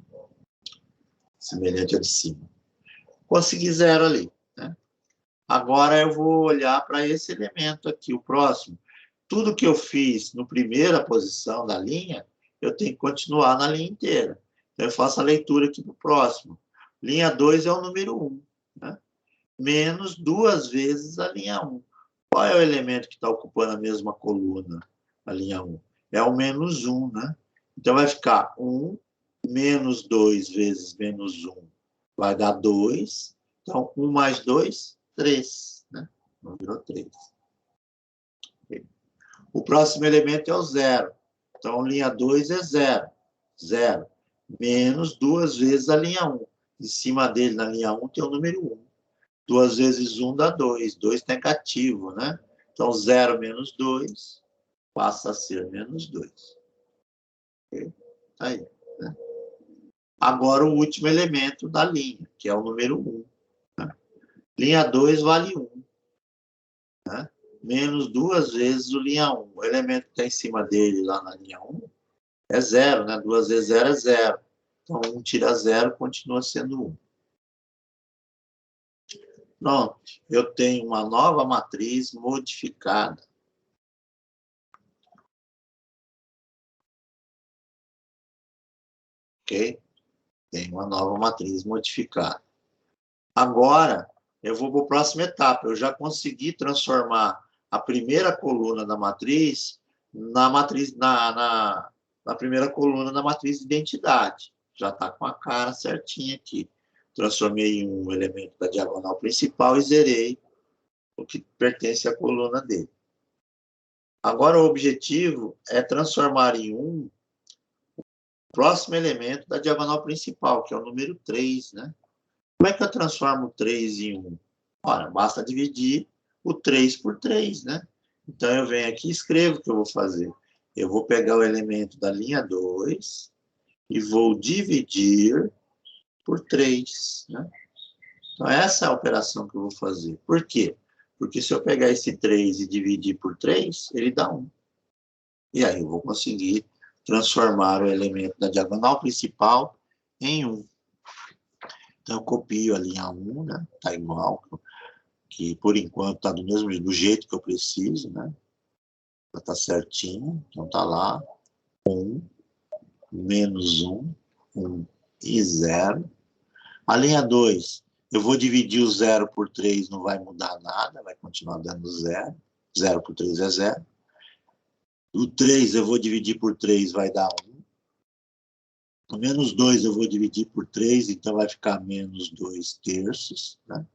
semelhante a de cima. Consegui 0 ali, né? Agora eu vou olhar para esse elemento aqui, o próximo. Tudo que eu fiz na primeira posição da linha, eu tenho que continuar na linha inteira. Então, eu faço a leitura aqui para o próximo. Linha 2 é o número 1, né? Menos duas vezes a linha 1. Qual é o elemento que está ocupando a mesma coluna, a linha 1? É o menos 1, né? Então, vai ficar 1 menos 2 vezes menos 1 vai dar 2. Então, 1 mais 2, 3, né? Não virou 3. O próximo elemento é o 0. Então, linha 2 é 0. 0. Menos duas vezes a linha 1. Em cima dele, na linha 1, tem o número 1. 2 vezes 1 dá 2. 2 é negativo, né? Então, 0 menos 2 passa a ser menos 2. Okay? Aí, né? Agora, o último elemento da linha, que é o número 1. Né? Linha 2 vale 1. Né? Menos duas vezes o linha 1. O elemento que está em cima dele, lá na linha 1, é 0, né? 2 vezes 0 é 0. Então, 1 tira 0, continua sendo 1. Pronto. Eu tenho uma nova matriz modificada. Ok? Tem uma nova matriz modificada. Agora, eu vou para a próxima etapa. Eu já consegui transformar a primeira coluna da matriz na primeira coluna da matriz de identidade. Já está com a cara certinha aqui. Transformei um elemento da diagonal principal e zerei o que pertence à coluna dele. Agora, o objetivo é transformar em 1 próximo elemento da diagonal principal, que é o número 3, né? Como é que eu transformo 3 em 1? Ora, basta dividir o 3 por 3, né? Então, eu venho aqui e escrevo o que eu vou fazer. Eu vou pegar o elemento da linha 2 e vou dividir por 3, né? Então, essa é a operação que eu vou fazer. Por quê? Porque se eu pegar esse 3 e dividir por 3, ele dá 1. E aí eu vou conseguir transformar o elemento da diagonal principal em 1. Então, eu copio a linha 1, né? Está igual, que por enquanto está do jeito que eu preciso, né? Está certinho, então está lá. 1, menos 1, 1 e 0. A linha 2, eu vou dividir o 0 por 3, não vai mudar nada, vai continuar dando 0. 0 por 3 é 0. O 3 eu vou dividir por 3, vai dar 1. O menos 2 eu vou dividir por 3, então vai ficar menos 2 terços. Né?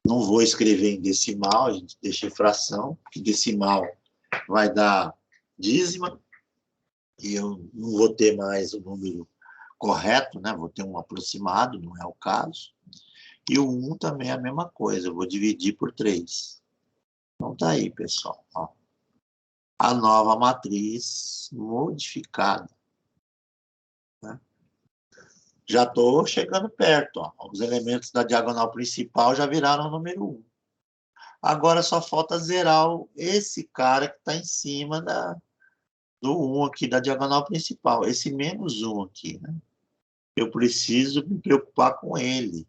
Não vou escrever em decimal, a gente deixa em fração, porque decimal vai dar dízima, e eu não vou ter mais o número correto, né? Vou ter um aproximado, não é o caso. E o 1 também é a mesma coisa, eu vou dividir por 3. Então tá aí, pessoal. Ó. A nova matriz modificada. Né? Já estou chegando perto. Ó. Os elementos da diagonal principal já viraram o número 1. Agora só falta zerar esse cara que está em cima do 1 aqui da diagonal principal. Esse menos 1 aqui. Né? Eu preciso me preocupar com ele.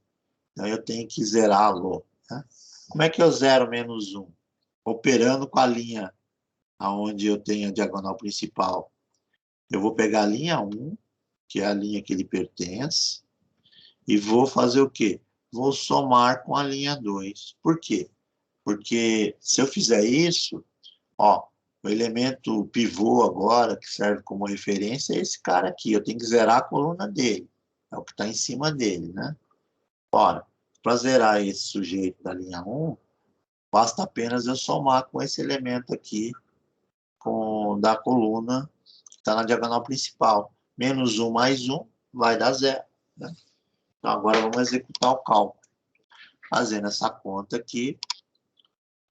Então, eu tenho que zerá-lo. Né? Como é que eu zero menos 1? Operando com a linha onde eu tenho a diagonal principal. Eu vou pegar a linha 1, que é a linha que ele pertence, e vou fazer o quê? Vou somar com a linha 2. Por quê? Porque se eu fizer isso, ó, o elemento pivô agora, que serve como referência, é esse cara aqui. Eu tenho que zerar a coluna dele. É o que está em cima dele, né? Ora, para zerar esse sujeito da linha 1, basta apenas eu somar com esse elemento aqui, da coluna que está na diagonal principal. Menos 1 mais 1 vai dar 0. Né? Então, agora vamos executar o cálculo. Fazendo essa conta aqui,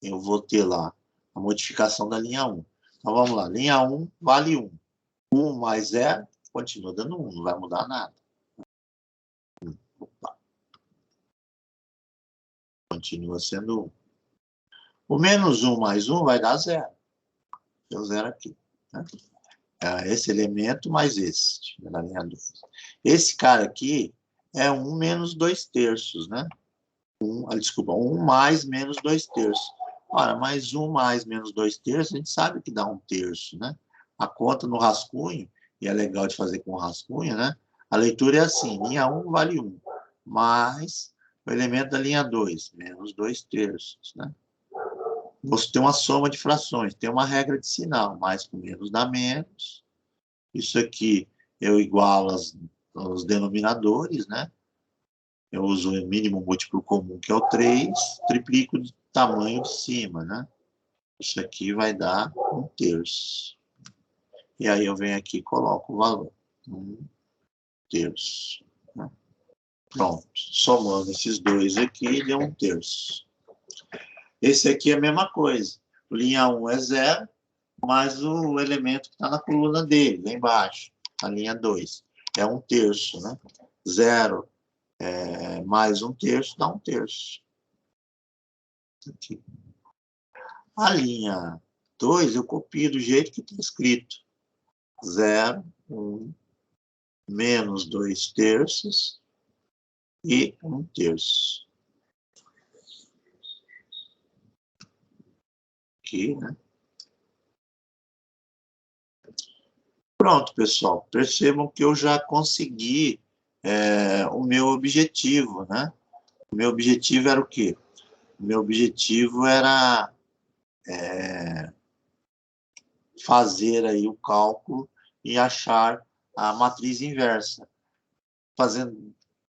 eu vou ter lá a modificação da linha 1. Então, vamos lá. Linha 1 vale 1. 1 mais 0 continua dando 1, não vai mudar nada. Opa. Continua sendo 1. O menos 1 mais 1 vai dar 0. Deu 0 aqui. Né? Esse elemento mais esse, na linha 2. Esse cara aqui é 1 menos 2 terços, né? Desculpa, 1 mais menos 2 terços. Ora, mais 1 mais menos 2 terços, a gente sabe que dá 1 terço, né? A conta no rascunho, e é legal de fazer com o rascunho, né? A leitura é assim, linha 1 vale 1, mais o elemento da linha 2, menos 2 terços, né? Você tem uma soma de frações, tem uma regra de sinal, mais com menos dá menos. Isso aqui eu igualo os denominadores, né? Eu uso o mínimo múltiplo comum, que é o 3, triplico de tamanho de cima, né? Isso aqui vai dar 1 terço. E aí eu venho aqui e coloco o valor. 1 terço. Né? Pronto. Somando esses dois aqui, deu 1 terço. Esse aqui é a mesma coisa. Linha 1 é 0, mais o elemento que está na coluna dele, lá embaixo. A linha 2. É 1 terço, né? 0 mais 1 terço dá 1 terço. Aqui. A linha 2 eu copio do jeito que está escrito. 0, 1, menos 2 terços e 1 terço. Aqui, né? Pronto, pessoal. Percebam que eu já consegui o meu objetivo, né? O meu objetivo era o quê? O meu objetivo era fazer aí o cálculo e achar a matriz inversa.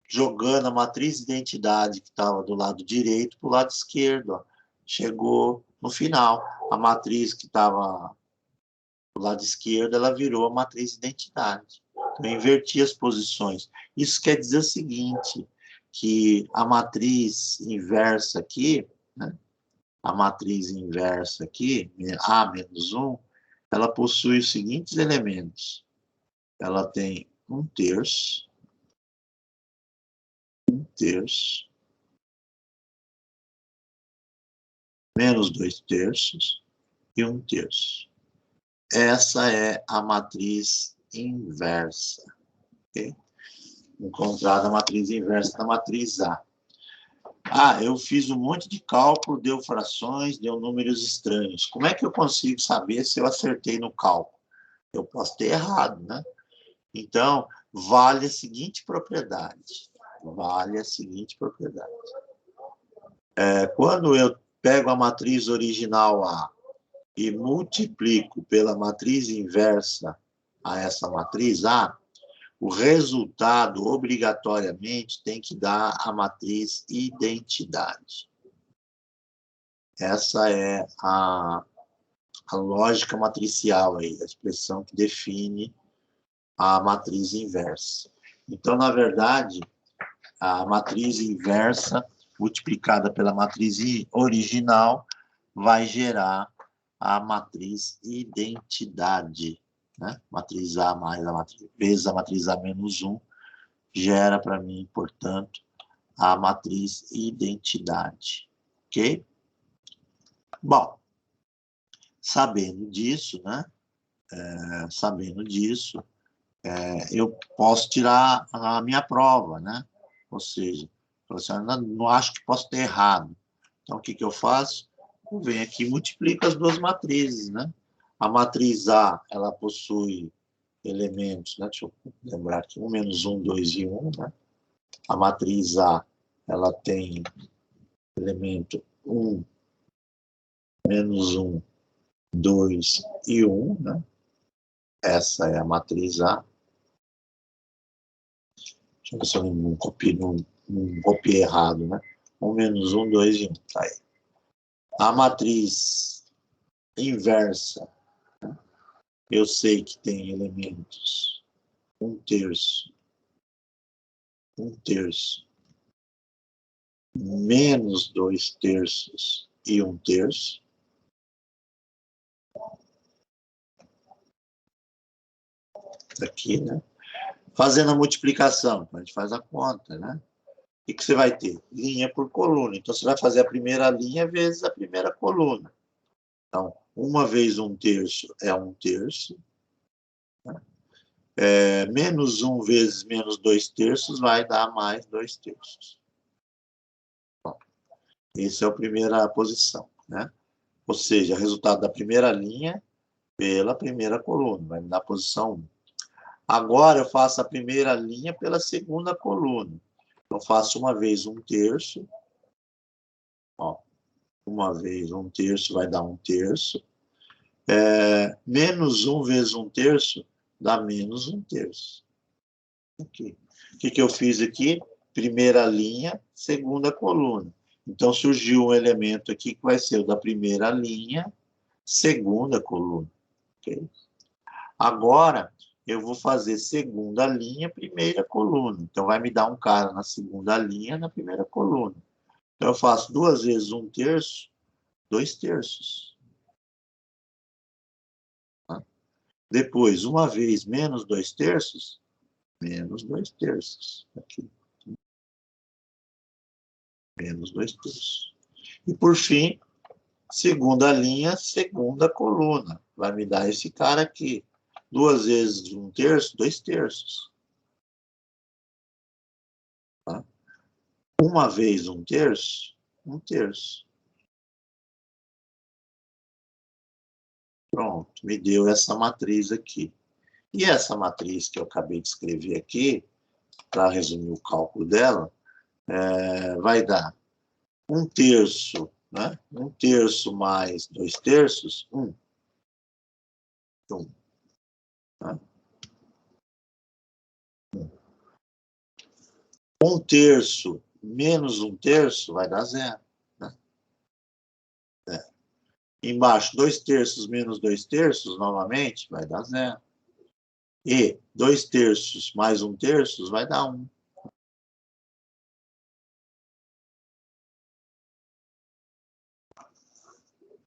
Jogando a matriz de identidade que estava do lado direito para o lado esquerdo. Ó. Chegou no final. A matriz que estava do lado esquerdo, ela virou a matriz de identidade. Então, eu inverti as posições. Isso quer dizer o seguinte, que a matriz inversa aqui, né, a matriz inversa aqui, A menos 1, ela possui os seguintes elementos. Ela tem 1 terço, 1 terço, menos 2 terços e 1 terço. Essa é a matriz inversa. Okay? Encontrada a matriz inversa da matriz A. Eu fiz um monte de cálculo, deu frações, deu números estranhos. Como é que eu consigo saber se eu acertei no cálculo? Eu posso ter errado, né? Então, vale a seguinte propriedade. Vale a seguinte propriedade. Quando eu pego a matriz original A e multiplico pela matriz inversa a essa matriz A, o resultado, obrigatoriamente, tem que dar a matriz identidade. Essa é a lógica matricial, aí, a expressão que define a matriz inversa. Então, na verdade, a matriz inversa multiplicada pela matriz original vai gerar a matriz identidade. Né? Matriz A mais a matriz, vezes a matriz A menos 1, gera para mim, portanto, a matriz identidade. Ok? Bom, sabendo disso, né? Sabendo disso, eu posso tirar a minha prova, né? Ou seja, eu não acho que posso ter errado. Então, o que eu faço? Eu venho aqui e multiplico as duas matrizes, né? A matriz A, ela possui elementos, né? Deixa eu lembrar aqui, 1, menos 1, 2 e 1, né? A matriz A, ela tem elemento 1, menos 1, 2 e 1, né? Essa é a matriz A. Deixa eu ver se eu não copiei errado, né? 1, menos 1, 2 e 1, tá aí. A matriz inversa, né? Eu sei que tem elementos 1/3, 1/3, menos 2/3 e 1/3. Aqui, né? Fazendo a multiplicação, a gente faz a conta, né? O que você vai ter? Linha por coluna. Então, você vai fazer a primeira linha vezes a primeira coluna. Então, 1 vezes 1/3 é 1/3. Né? Menos 1 vezes menos 2/3 vai dar mais 2/3. Essa é a primeira posição, né? Ou seja, o resultado da primeira linha pela primeira coluna, vai me dar a posição 1. Agora eu faço a primeira linha pela segunda coluna. Eu faço 1 vezes 1/3. Ó, 1 vezes 1/3 vai dar 1/3. Menos 1 vezes 1/3 dá menos 1/3. Aqui. O que eu fiz aqui? Primeira linha, segunda coluna. Então, surgiu um elemento aqui que vai ser o da primeira linha, segunda coluna. Okay? Agora, eu vou fazer segunda linha, primeira coluna. Então, vai me dar um cara na segunda linha, na primeira coluna. Então, eu faço 2 vezes 1/3, 2/3. Tá? Depois, 1 vez menos 2/3, menos 2/3. Aqui. Menos 2/3. E, por fim, segunda linha, segunda coluna. Vai me dar esse cara aqui. 2 vezes 1/3, 2/3. Tá? 1 vez 1/3, 1/3. Pronto, me deu essa matriz aqui. E essa matriz que eu acabei de escrever aqui, para resumir o cálculo dela, vai dar 1/3, né? 1/3 mais 2/3, 1. 1. Tá? 1/3 menos 1/3 vai dar 0. Né? Embaixo, 2/3 menos 2/3, novamente, vai dar 0. E 2/3 mais 1/3 vai dar 1.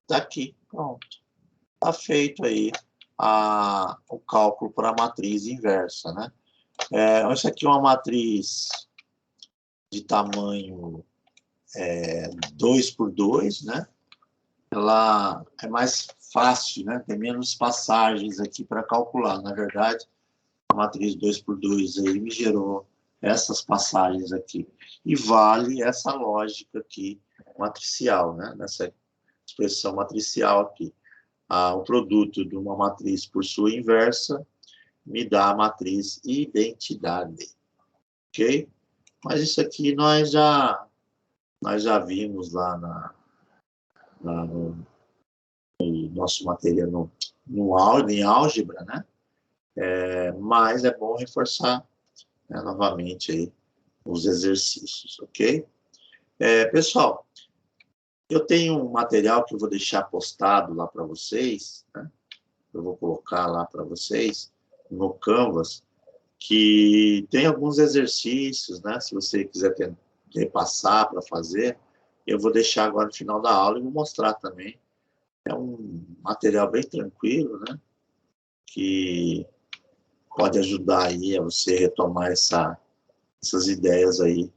Está aqui, pronto. Está feito aí o cálculo para a matriz inversa, né? Essa aqui é uma matriz de tamanho 2×2, né? Ela é mais fácil, né? Tem menos passagens aqui para calcular. Na verdade, a matriz 2×2 aí me gerou essas passagens aqui. E vale essa lógica aqui matricial, né? Nessa expressão matricial aqui. O produto de uma matriz por sua inversa me dá a matriz identidade. Ok? Mas isso aqui nós já vimos lá no nosso material em álgebra, né? Mas é bom reforçar, né, novamente aí os exercícios, ok? Pessoal, eu tenho um material que eu vou deixar postado lá para vocês, né? Eu vou colocar lá para vocês no Canvas, que tem alguns exercícios, né? Se você quiser repassar para fazer, eu vou deixar agora no final da aula e vou mostrar também. É um material bem tranquilo, né? Que pode ajudar aí a você retomar essas ideias aí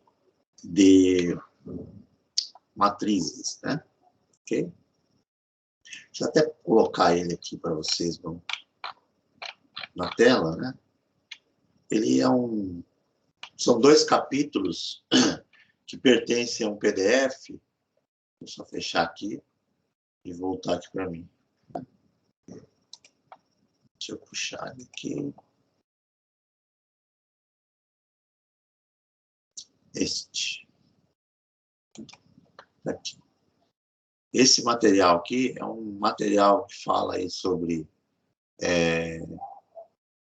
de matrizes, né? Ok? Deixa eu até colocar ele aqui para vocês na tela, né? Ele são 2 capítulos que pertencem a um PDF. Deixa eu fechar aqui e voltar aqui para mim. Deixa eu puxar aqui. este. Aqui. Esse material aqui é um material que fala aí sobre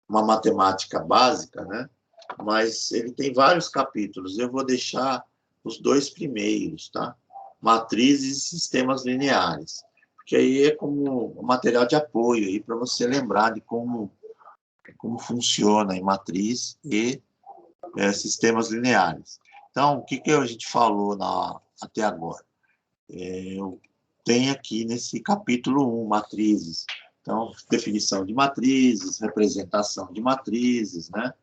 uma matemática básica, né? Mas ele tem vários capítulos. Eu vou deixar os 2 primeiros, tá? Matrizes e sistemas lineares. Porque aí é como um material de apoio aí para você lembrar de como funciona em matriz e sistemas lineares. Então, o que a gente falou até agora? Eu tenho aqui nesse capítulo 1, matrizes. Então, definição de matrizes, representação de matrizes, né?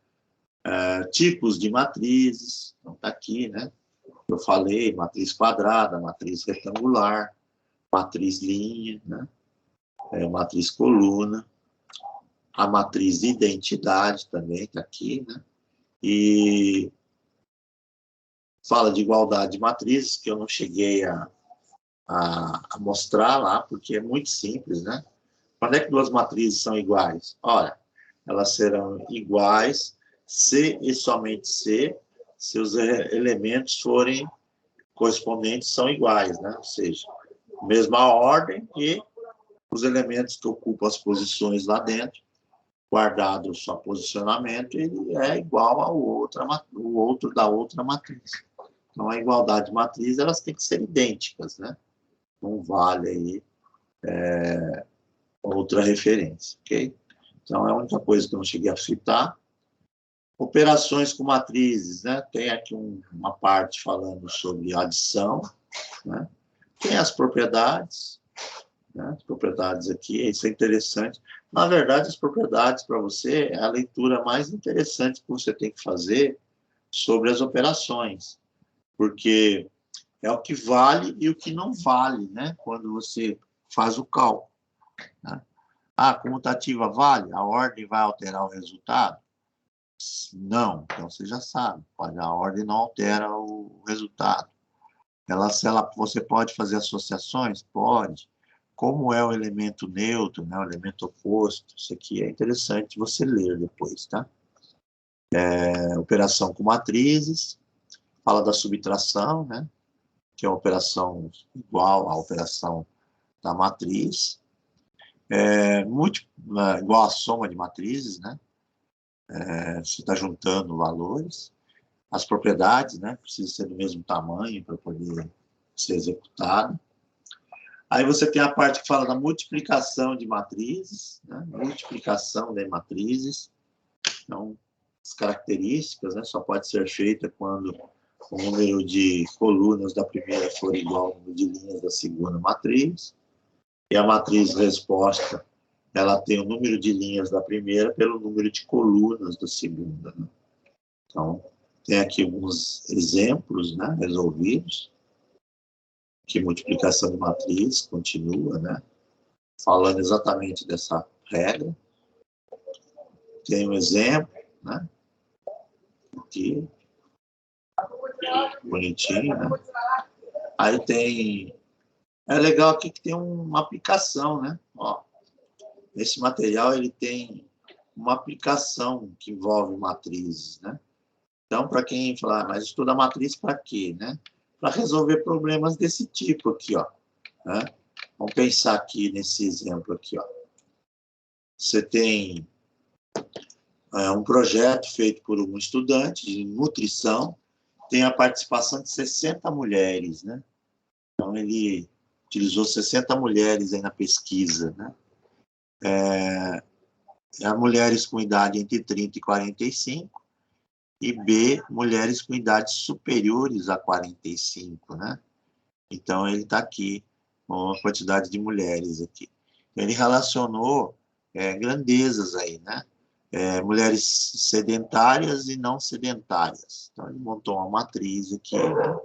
Tipos de matrizes, então está aqui, né? Eu falei, matriz quadrada, matriz retangular, matriz linha, né? Matriz coluna, a matriz de identidade também está aqui, né? E fala de igualdade de matrizes, que eu não cheguei a mostrar lá, porque é muito simples, né? Quando é que 2 matrizes são iguais? Ora, elas serão iguais se e somente se os elementos forem correspondentes são iguais, né? Ou seja, mesma ordem e os elementos que ocupam as posições lá dentro, guardado o seu posicionamento, ele é igual ao outro da outra matriz. Então, a igualdade de matriz, elas têm que ser idênticas, né? Não vale aí outra referência, ok? Então, é a única coisa que eu não cheguei a citar. Operações com matrizes, né? Tem aqui uma parte falando sobre adição, né? Tem as propriedades, né? As propriedades aqui, isso é interessante. Na verdade, as propriedades para você é a leitura mais interessante que você tem que fazer sobre as operações, porque é o que vale e o que não vale, né? Quando você faz o cálculo, né? A comutativa vale? A ordem vai alterar o resultado? Não, então você já sabe, a ordem não altera o resultado. Você pode fazer associações? Pode. Como é o elemento neutro, né, o elemento oposto? Isso aqui é interessante você ler depois, tá? Operação com matrizes, fala da subtração, né, que é uma operação igual à operação da matriz, igual à soma de matrizes, né? Você está juntando valores. As propriedades, né? Precisa ser do mesmo tamanho para poder ser executado. Aí você tem a parte que fala da multiplicação de matrizes, né? Multiplicação de matrizes. Então, as características, né? Só pode ser feita quando o número de colunas da primeira for igual ao número de linhas da segunda matriz. E a matriz resposta, ela tem o número de linhas da primeira pelo número de colunas da segunda, né? Então, tem aqui alguns exemplos, né, resolvidos, que multiplicação de matriz continua, né, falando exatamente dessa regra. Tem um exemplo, né, aqui, bonitinho, né. Aí tem, é legal aqui que tem uma aplicação, né, ó, esse material ele tem uma aplicação que envolve matrizes, né. Então, para quem falar, mas estuda matriz para quê, né? Para resolver problemas desse tipo aqui, ó, né? Vamos pensar aqui nesse exemplo aqui, ó. Você tem um projeto feito por um estudante de nutrição, tem a participação de 60 mulheres, né? Então, ele utilizou 60 mulheres aí na pesquisa, né? Mulheres com idade entre 30 e 45, e B, mulheres com idades superiores a 45, né? Então, ele está aqui, com uma quantidade de mulheres aqui. Ele relacionou grandezas aí, né? Mulheres sedentárias e não sedentárias. Então, ele montou uma matriz aqui, né?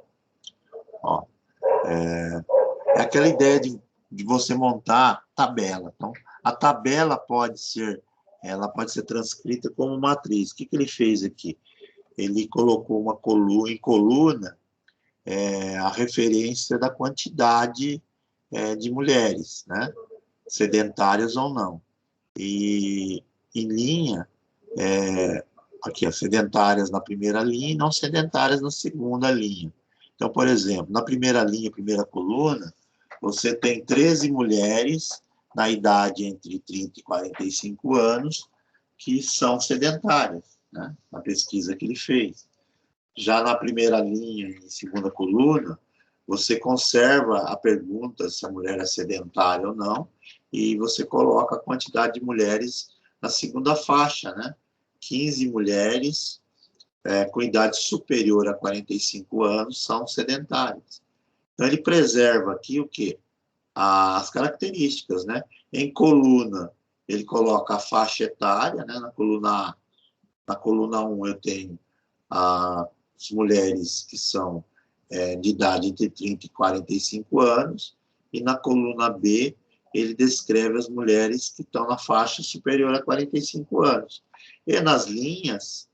Ó, é aquela ideia de você montar tabela. Então, a tabela pode ser transcrita como matriz. O que ele fez aqui? Ele colocou uma coluna a referência da quantidade de mulheres, né? Sedentárias ou não. E em linha, Aqui, as sedentárias na primeira linha e não sedentárias na segunda linha. Então, por exemplo, na primeira linha, primeira coluna, você tem 13 mulheres na idade entre 30 e 45 anos que são sedentárias, né? Na pesquisa que ele fez. Já na primeira linha e segunda coluna, você conserva a pergunta se a mulher é sedentária ou não, e você coloca a quantidade de mulheres na segunda faixa, né? 15 mulheres com idade superior a 45 anos são sedentárias. Então, ele preserva aqui o quê? As características, né? Em coluna, ele coloca a faixa etária, né? Na coluna 1 eu tenho as mulheres que são de idade entre 30 e 45 anos, e na coluna B ele descreve as mulheres que estão na faixa superior a 45 anos. E nas linhas,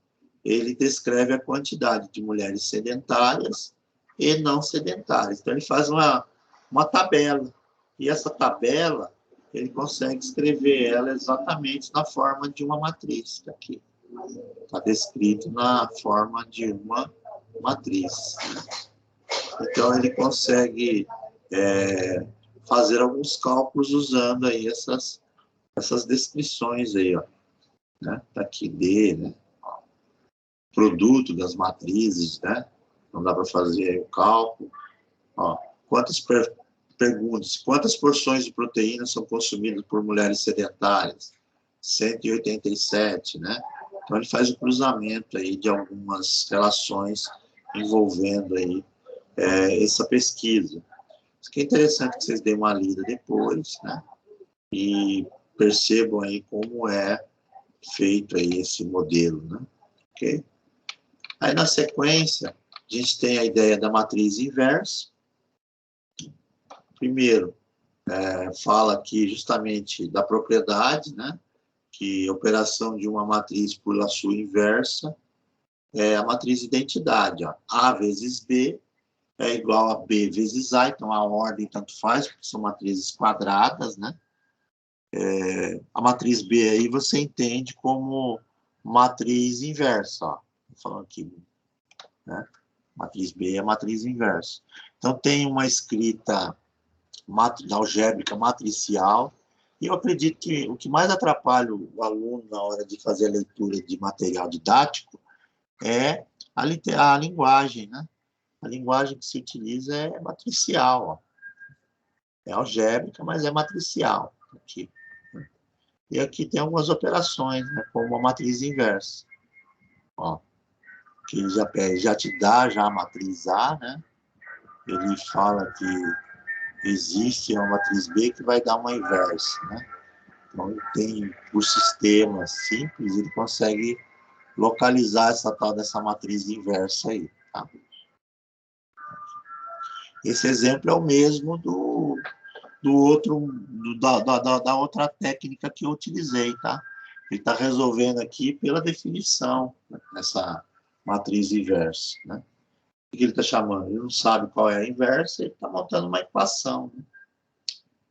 ele descreve a quantidade de mulheres sedentárias e não sedentárias. Então, ele faz uma tabela, e essa tabela, ele consegue escrever ela exatamente na forma de uma matriz, tá aqui. Está descrito na forma de uma matriz. Então, ele consegue fazer alguns cálculos usando aí essas descrições aí, ó. Né? Tá aqui D, né? Produto das matrizes, né? Não dá para fazer aí o cálculo. Ó, perguntas, quantas porções de proteína são consumidas por mulheres sedentárias? 187, né? Então, ele faz o cruzamento aí de algumas relações envolvendo aí essa pesquisa. Isso que é interessante que vocês deem uma lida depois, né? E percebam aí como é feito aí esse modelo, né? Ok? Aí, na sequência, a gente tem a ideia da matriz inversa. Primeiro, fala aqui justamente da propriedade, né? Que a operação de uma matriz por sua inversa é a matriz identidade. Ó. A vezes B é igual a B vezes A, então a ordem tanto faz, porque são matrizes quadradas, né? A matriz B aí você entende como matriz inversa, ó. Tô falando aqui, né? Matriz B é a matriz inversa. Então tem uma escrita algébrica matricial, e eu acredito que o que mais atrapalha o aluno na hora de fazer a leitura de material didático é a linguagem, né? A linguagem que se utiliza é matricial, ó. É algébrica, mas é matricial. Aqui. E aqui tem algumas operações, né, como a matriz inversa. Ó, que ele já te dá já a matriz A, né? Ele fala que existe uma matriz B que vai dar uma inversa, né? Então, ele tem, por sistema simples, ele consegue localizar essa tal dessa matriz inversa aí, tá? Esse exemplo é o mesmo do outro, da outra técnica que eu utilizei, tá? Ele está resolvendo aqui pela definição, né, essa matriz inversa, né? O que ele está chamando? Ele não sabe qual é a inversa, ele está montando uma equação, né?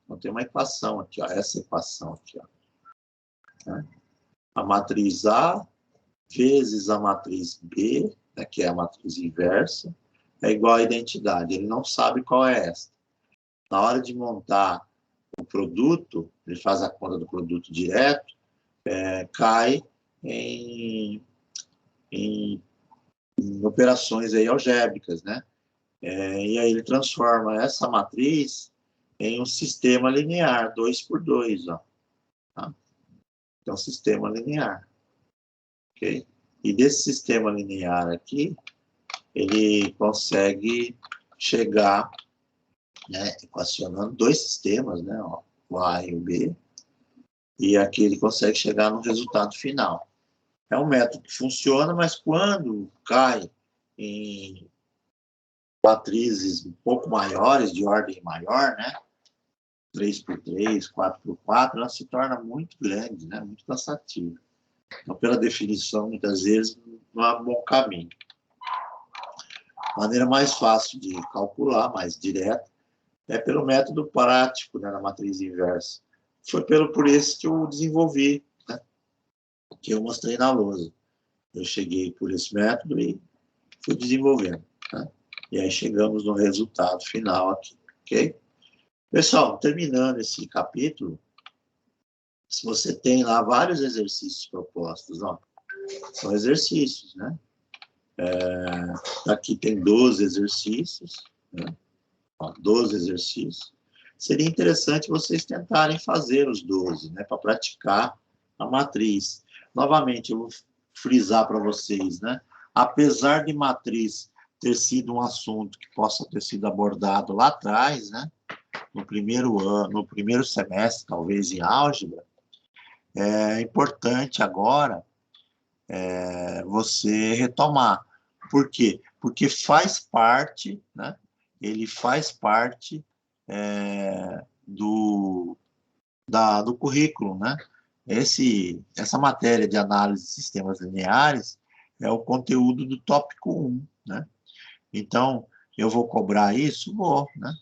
Então, tem uma equação aqui, ó, essa equação aqui, ó, né? A matriz A vezes a matriz B, né, que é a matriz inversa, é igual à identidade. Ele não sabe qual é essa. Na hora de montar o produto, ele faz a conta do produto direto, cai em operações aí algébricas, né? E aí ele transforma essa matriz em um sistema linear, 2 por 2, ó. Tá? Então, sistema linear. Ok? E desse sistema linear aqui, ele consegue chegar, né, equacionando dois sistemas, né, ó, o A e o B, e aqui ele consegue chegar no resultado final. É um método que funciona, mas quando cai em matrizes um pouco maiores, de ordem maior, né, 3 por 3, 4 por 4, ela se torna muito grande, né, muito cansativa. Então, pela definição, muitas vezes, não é um bom caminho. A maneira mais fácil de calcular, mais direta, é pelo método prático, né, na matriz inversa. Foi por esse que eu desenvolvi, né, que eu mostrei na lousa. eu cheguei por esse método e fui desenvolvendo, né? E aí chegamos no resultado final aqui, ok? Pessoal, terminando esse capítulo, se você tem lá vários exercícios propostos, ó, são exercícios, né? Aqui tem 12 exercícios, né? Ó, 12 exercícios. Seria interessante vocês tentarem fazer os 12, né? Para praticar a matriz. Novamente, eu vou frisar para vocês, né? Apesar de matriz ter sido um assunto que possa ter sido abordado lá atrás, né? No primeiro ano, no primeiro semestre, talvez em álgebra, é importante agora você retomar. Por quê? Porque faz parte, né? Ele faz parte do currículo, né? Essa matéria de análise de sistemas lineares é o conteúdo do tópico 1, né? Então, eu vou cobrar isso? Vou, né?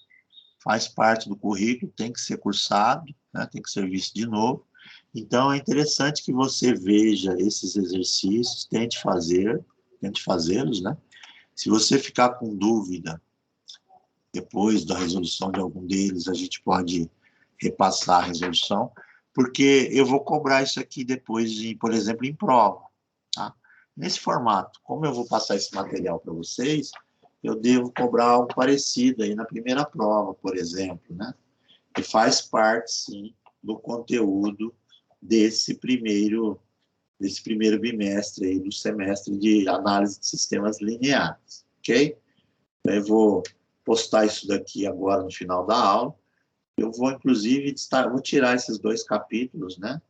Faz parte do currículo, tem que ser cursado, né? Tem que ser visto de novo. Então, é interessante que você veja esses exercícios, tente fazê-los, né? Se você ficar com dúvida, depois da resolução de algum deles, a gente pode repassar a resolução, porque eu vou cobrar isso aqui depois, por exemplo, em prova, tá? Nesse formato, como eu vou passar esse material para vocês, eu devo cobrar algo parecido aí na primeira prova, por exemplo, né? Que faz parte, sim, do conteúdo desse primeiro bimestre aí do semestre de análise de sistemas lineares, ok? Eu vou postar isso daqui agora no final da aula. Eu vou, inclusive, vou tirar esses 2 capítulos, né,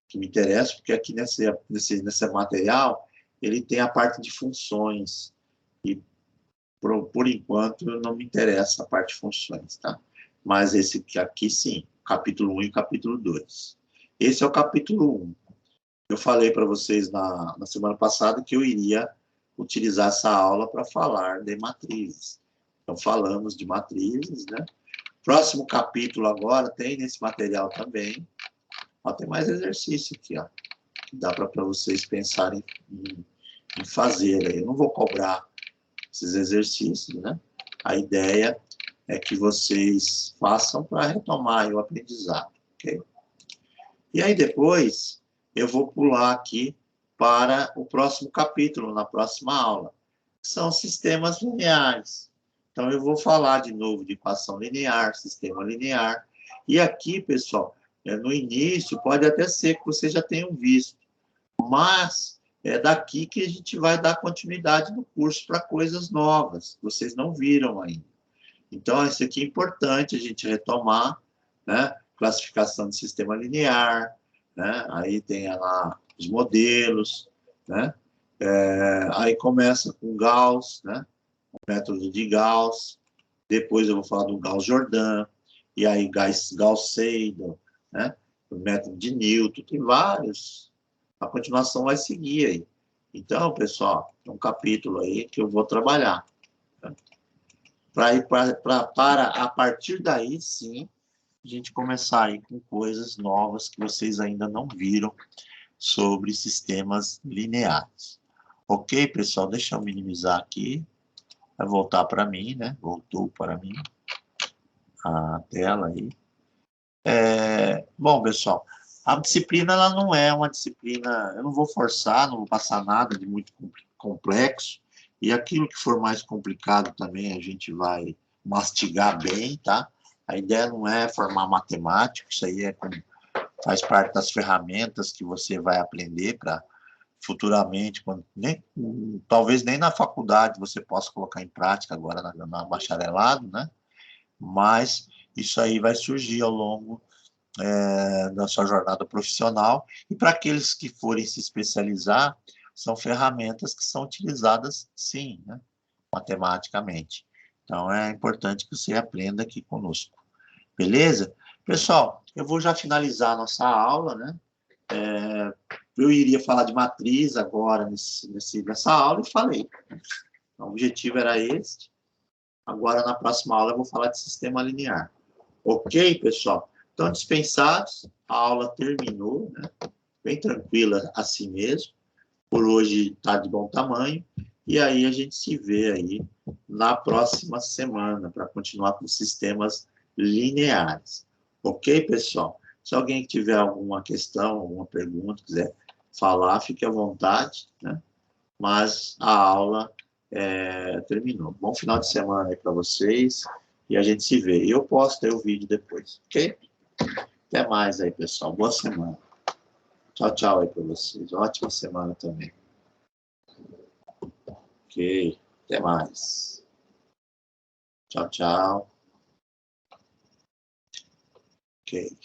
que me interessam, porque aqui nesse material ele tem a parte de funções, e por enquanto não me interessa a parte de funções, tá? Mas esse aqui sim, capítulo 1 e capítulo 2. Esse é o capítulo 1. Eu falei para vocês na semana passada que eu iria utilizar essa aula para falar de matrizes. Então, falamos de matrizes, né? Próximo capítulo agora tem nesse material também. Ó, tem mais exercício aqui, ó. Que dá para vocês pensarem em fazer. Aí. Eu não vou cobrar esses exercícios, né? A ideia é que vocês façam para retomar o aprendizado, ok? E aí depois eu vou pular aqui para o próximo capítulo, na próxima aula, que são sistemas lineares. Então, eu vou falar de novo de equação linear, sistema linear. E aqui, pessoal, no início, pode até ser que vocês já tenham visto, mas é daqui que a gente vai dar continuidade no curso para coisas novas, que vocês não viram ainda. Então, isso aqui é importante a gente retomar, né? Classificação de sistema linear, né? Aí tem lá os modelos, né? Aí começa com Gauss, né? O método de Gauss, depois eu vou falar do Gauss-Jordan, e aí Gauss-Seidel, né? O método de Newton, tem vários. A continuação vai seguir aí. Então, pessoal, é um capítulo aí que eu vou trabalhar. Né? Para a partir daí, sim, a gente começar aí com coisas novas que vocês ainda não viram sobre sistemas lineares. Ok, pessoal? Deixa eu minimizar aqui. Vai voltar para mim, né? Voltou para mim a tela aí. Bom, pessoal, a disciplina ela não é uma disciplina... Eu não vou forçar, não vou passar nada de muito complexo. E aquilo que for mais complicado também a gente vai mastigar bem, tá? A ideia não é formar matemático, isso aí faz parte das ferramentas que você vai aprender para futuramente, talvez nem na faculdade você possa colocar em prática agora na bacharelado, né? Mas isso aí vai surgir ao longo da sua jornada profissional, e para aqueles que forem se especializar, são ferramentas que são utilizadas, sim, né? Matematicamente. Então, é importante que você aprenda aqui conosco. Beleza? Pessoal, eu vou já finalizar a nossa aula, né? Eu iria falar de matriz agora nessa aula e falei. Então, o objetivo era este. Agora, na próxima aula, eu vou falar de sistema linear. Ok, pessoal? Então, dispensados, a aula terminou, né? Bem tranquila assim mesmo. por hoje está de bom tamanho, e aí a gente se vê aí na próxima semana para continuar com sistemas lineares. Ok, pessoal? Se alguém tiver alguma questão, alguma pergunta, quiser falar, fique à vontade, né? Mas a aula terminou. Bom final de semana aí para vocês e a gente se vê. Eu posto aí o vídeo depois, ok? Até mais aí, pessoal. Boa semana. Tchau, tchau aí para vocês. Ótima semana também. Ok, até mais. Tchau, tchau. Ok.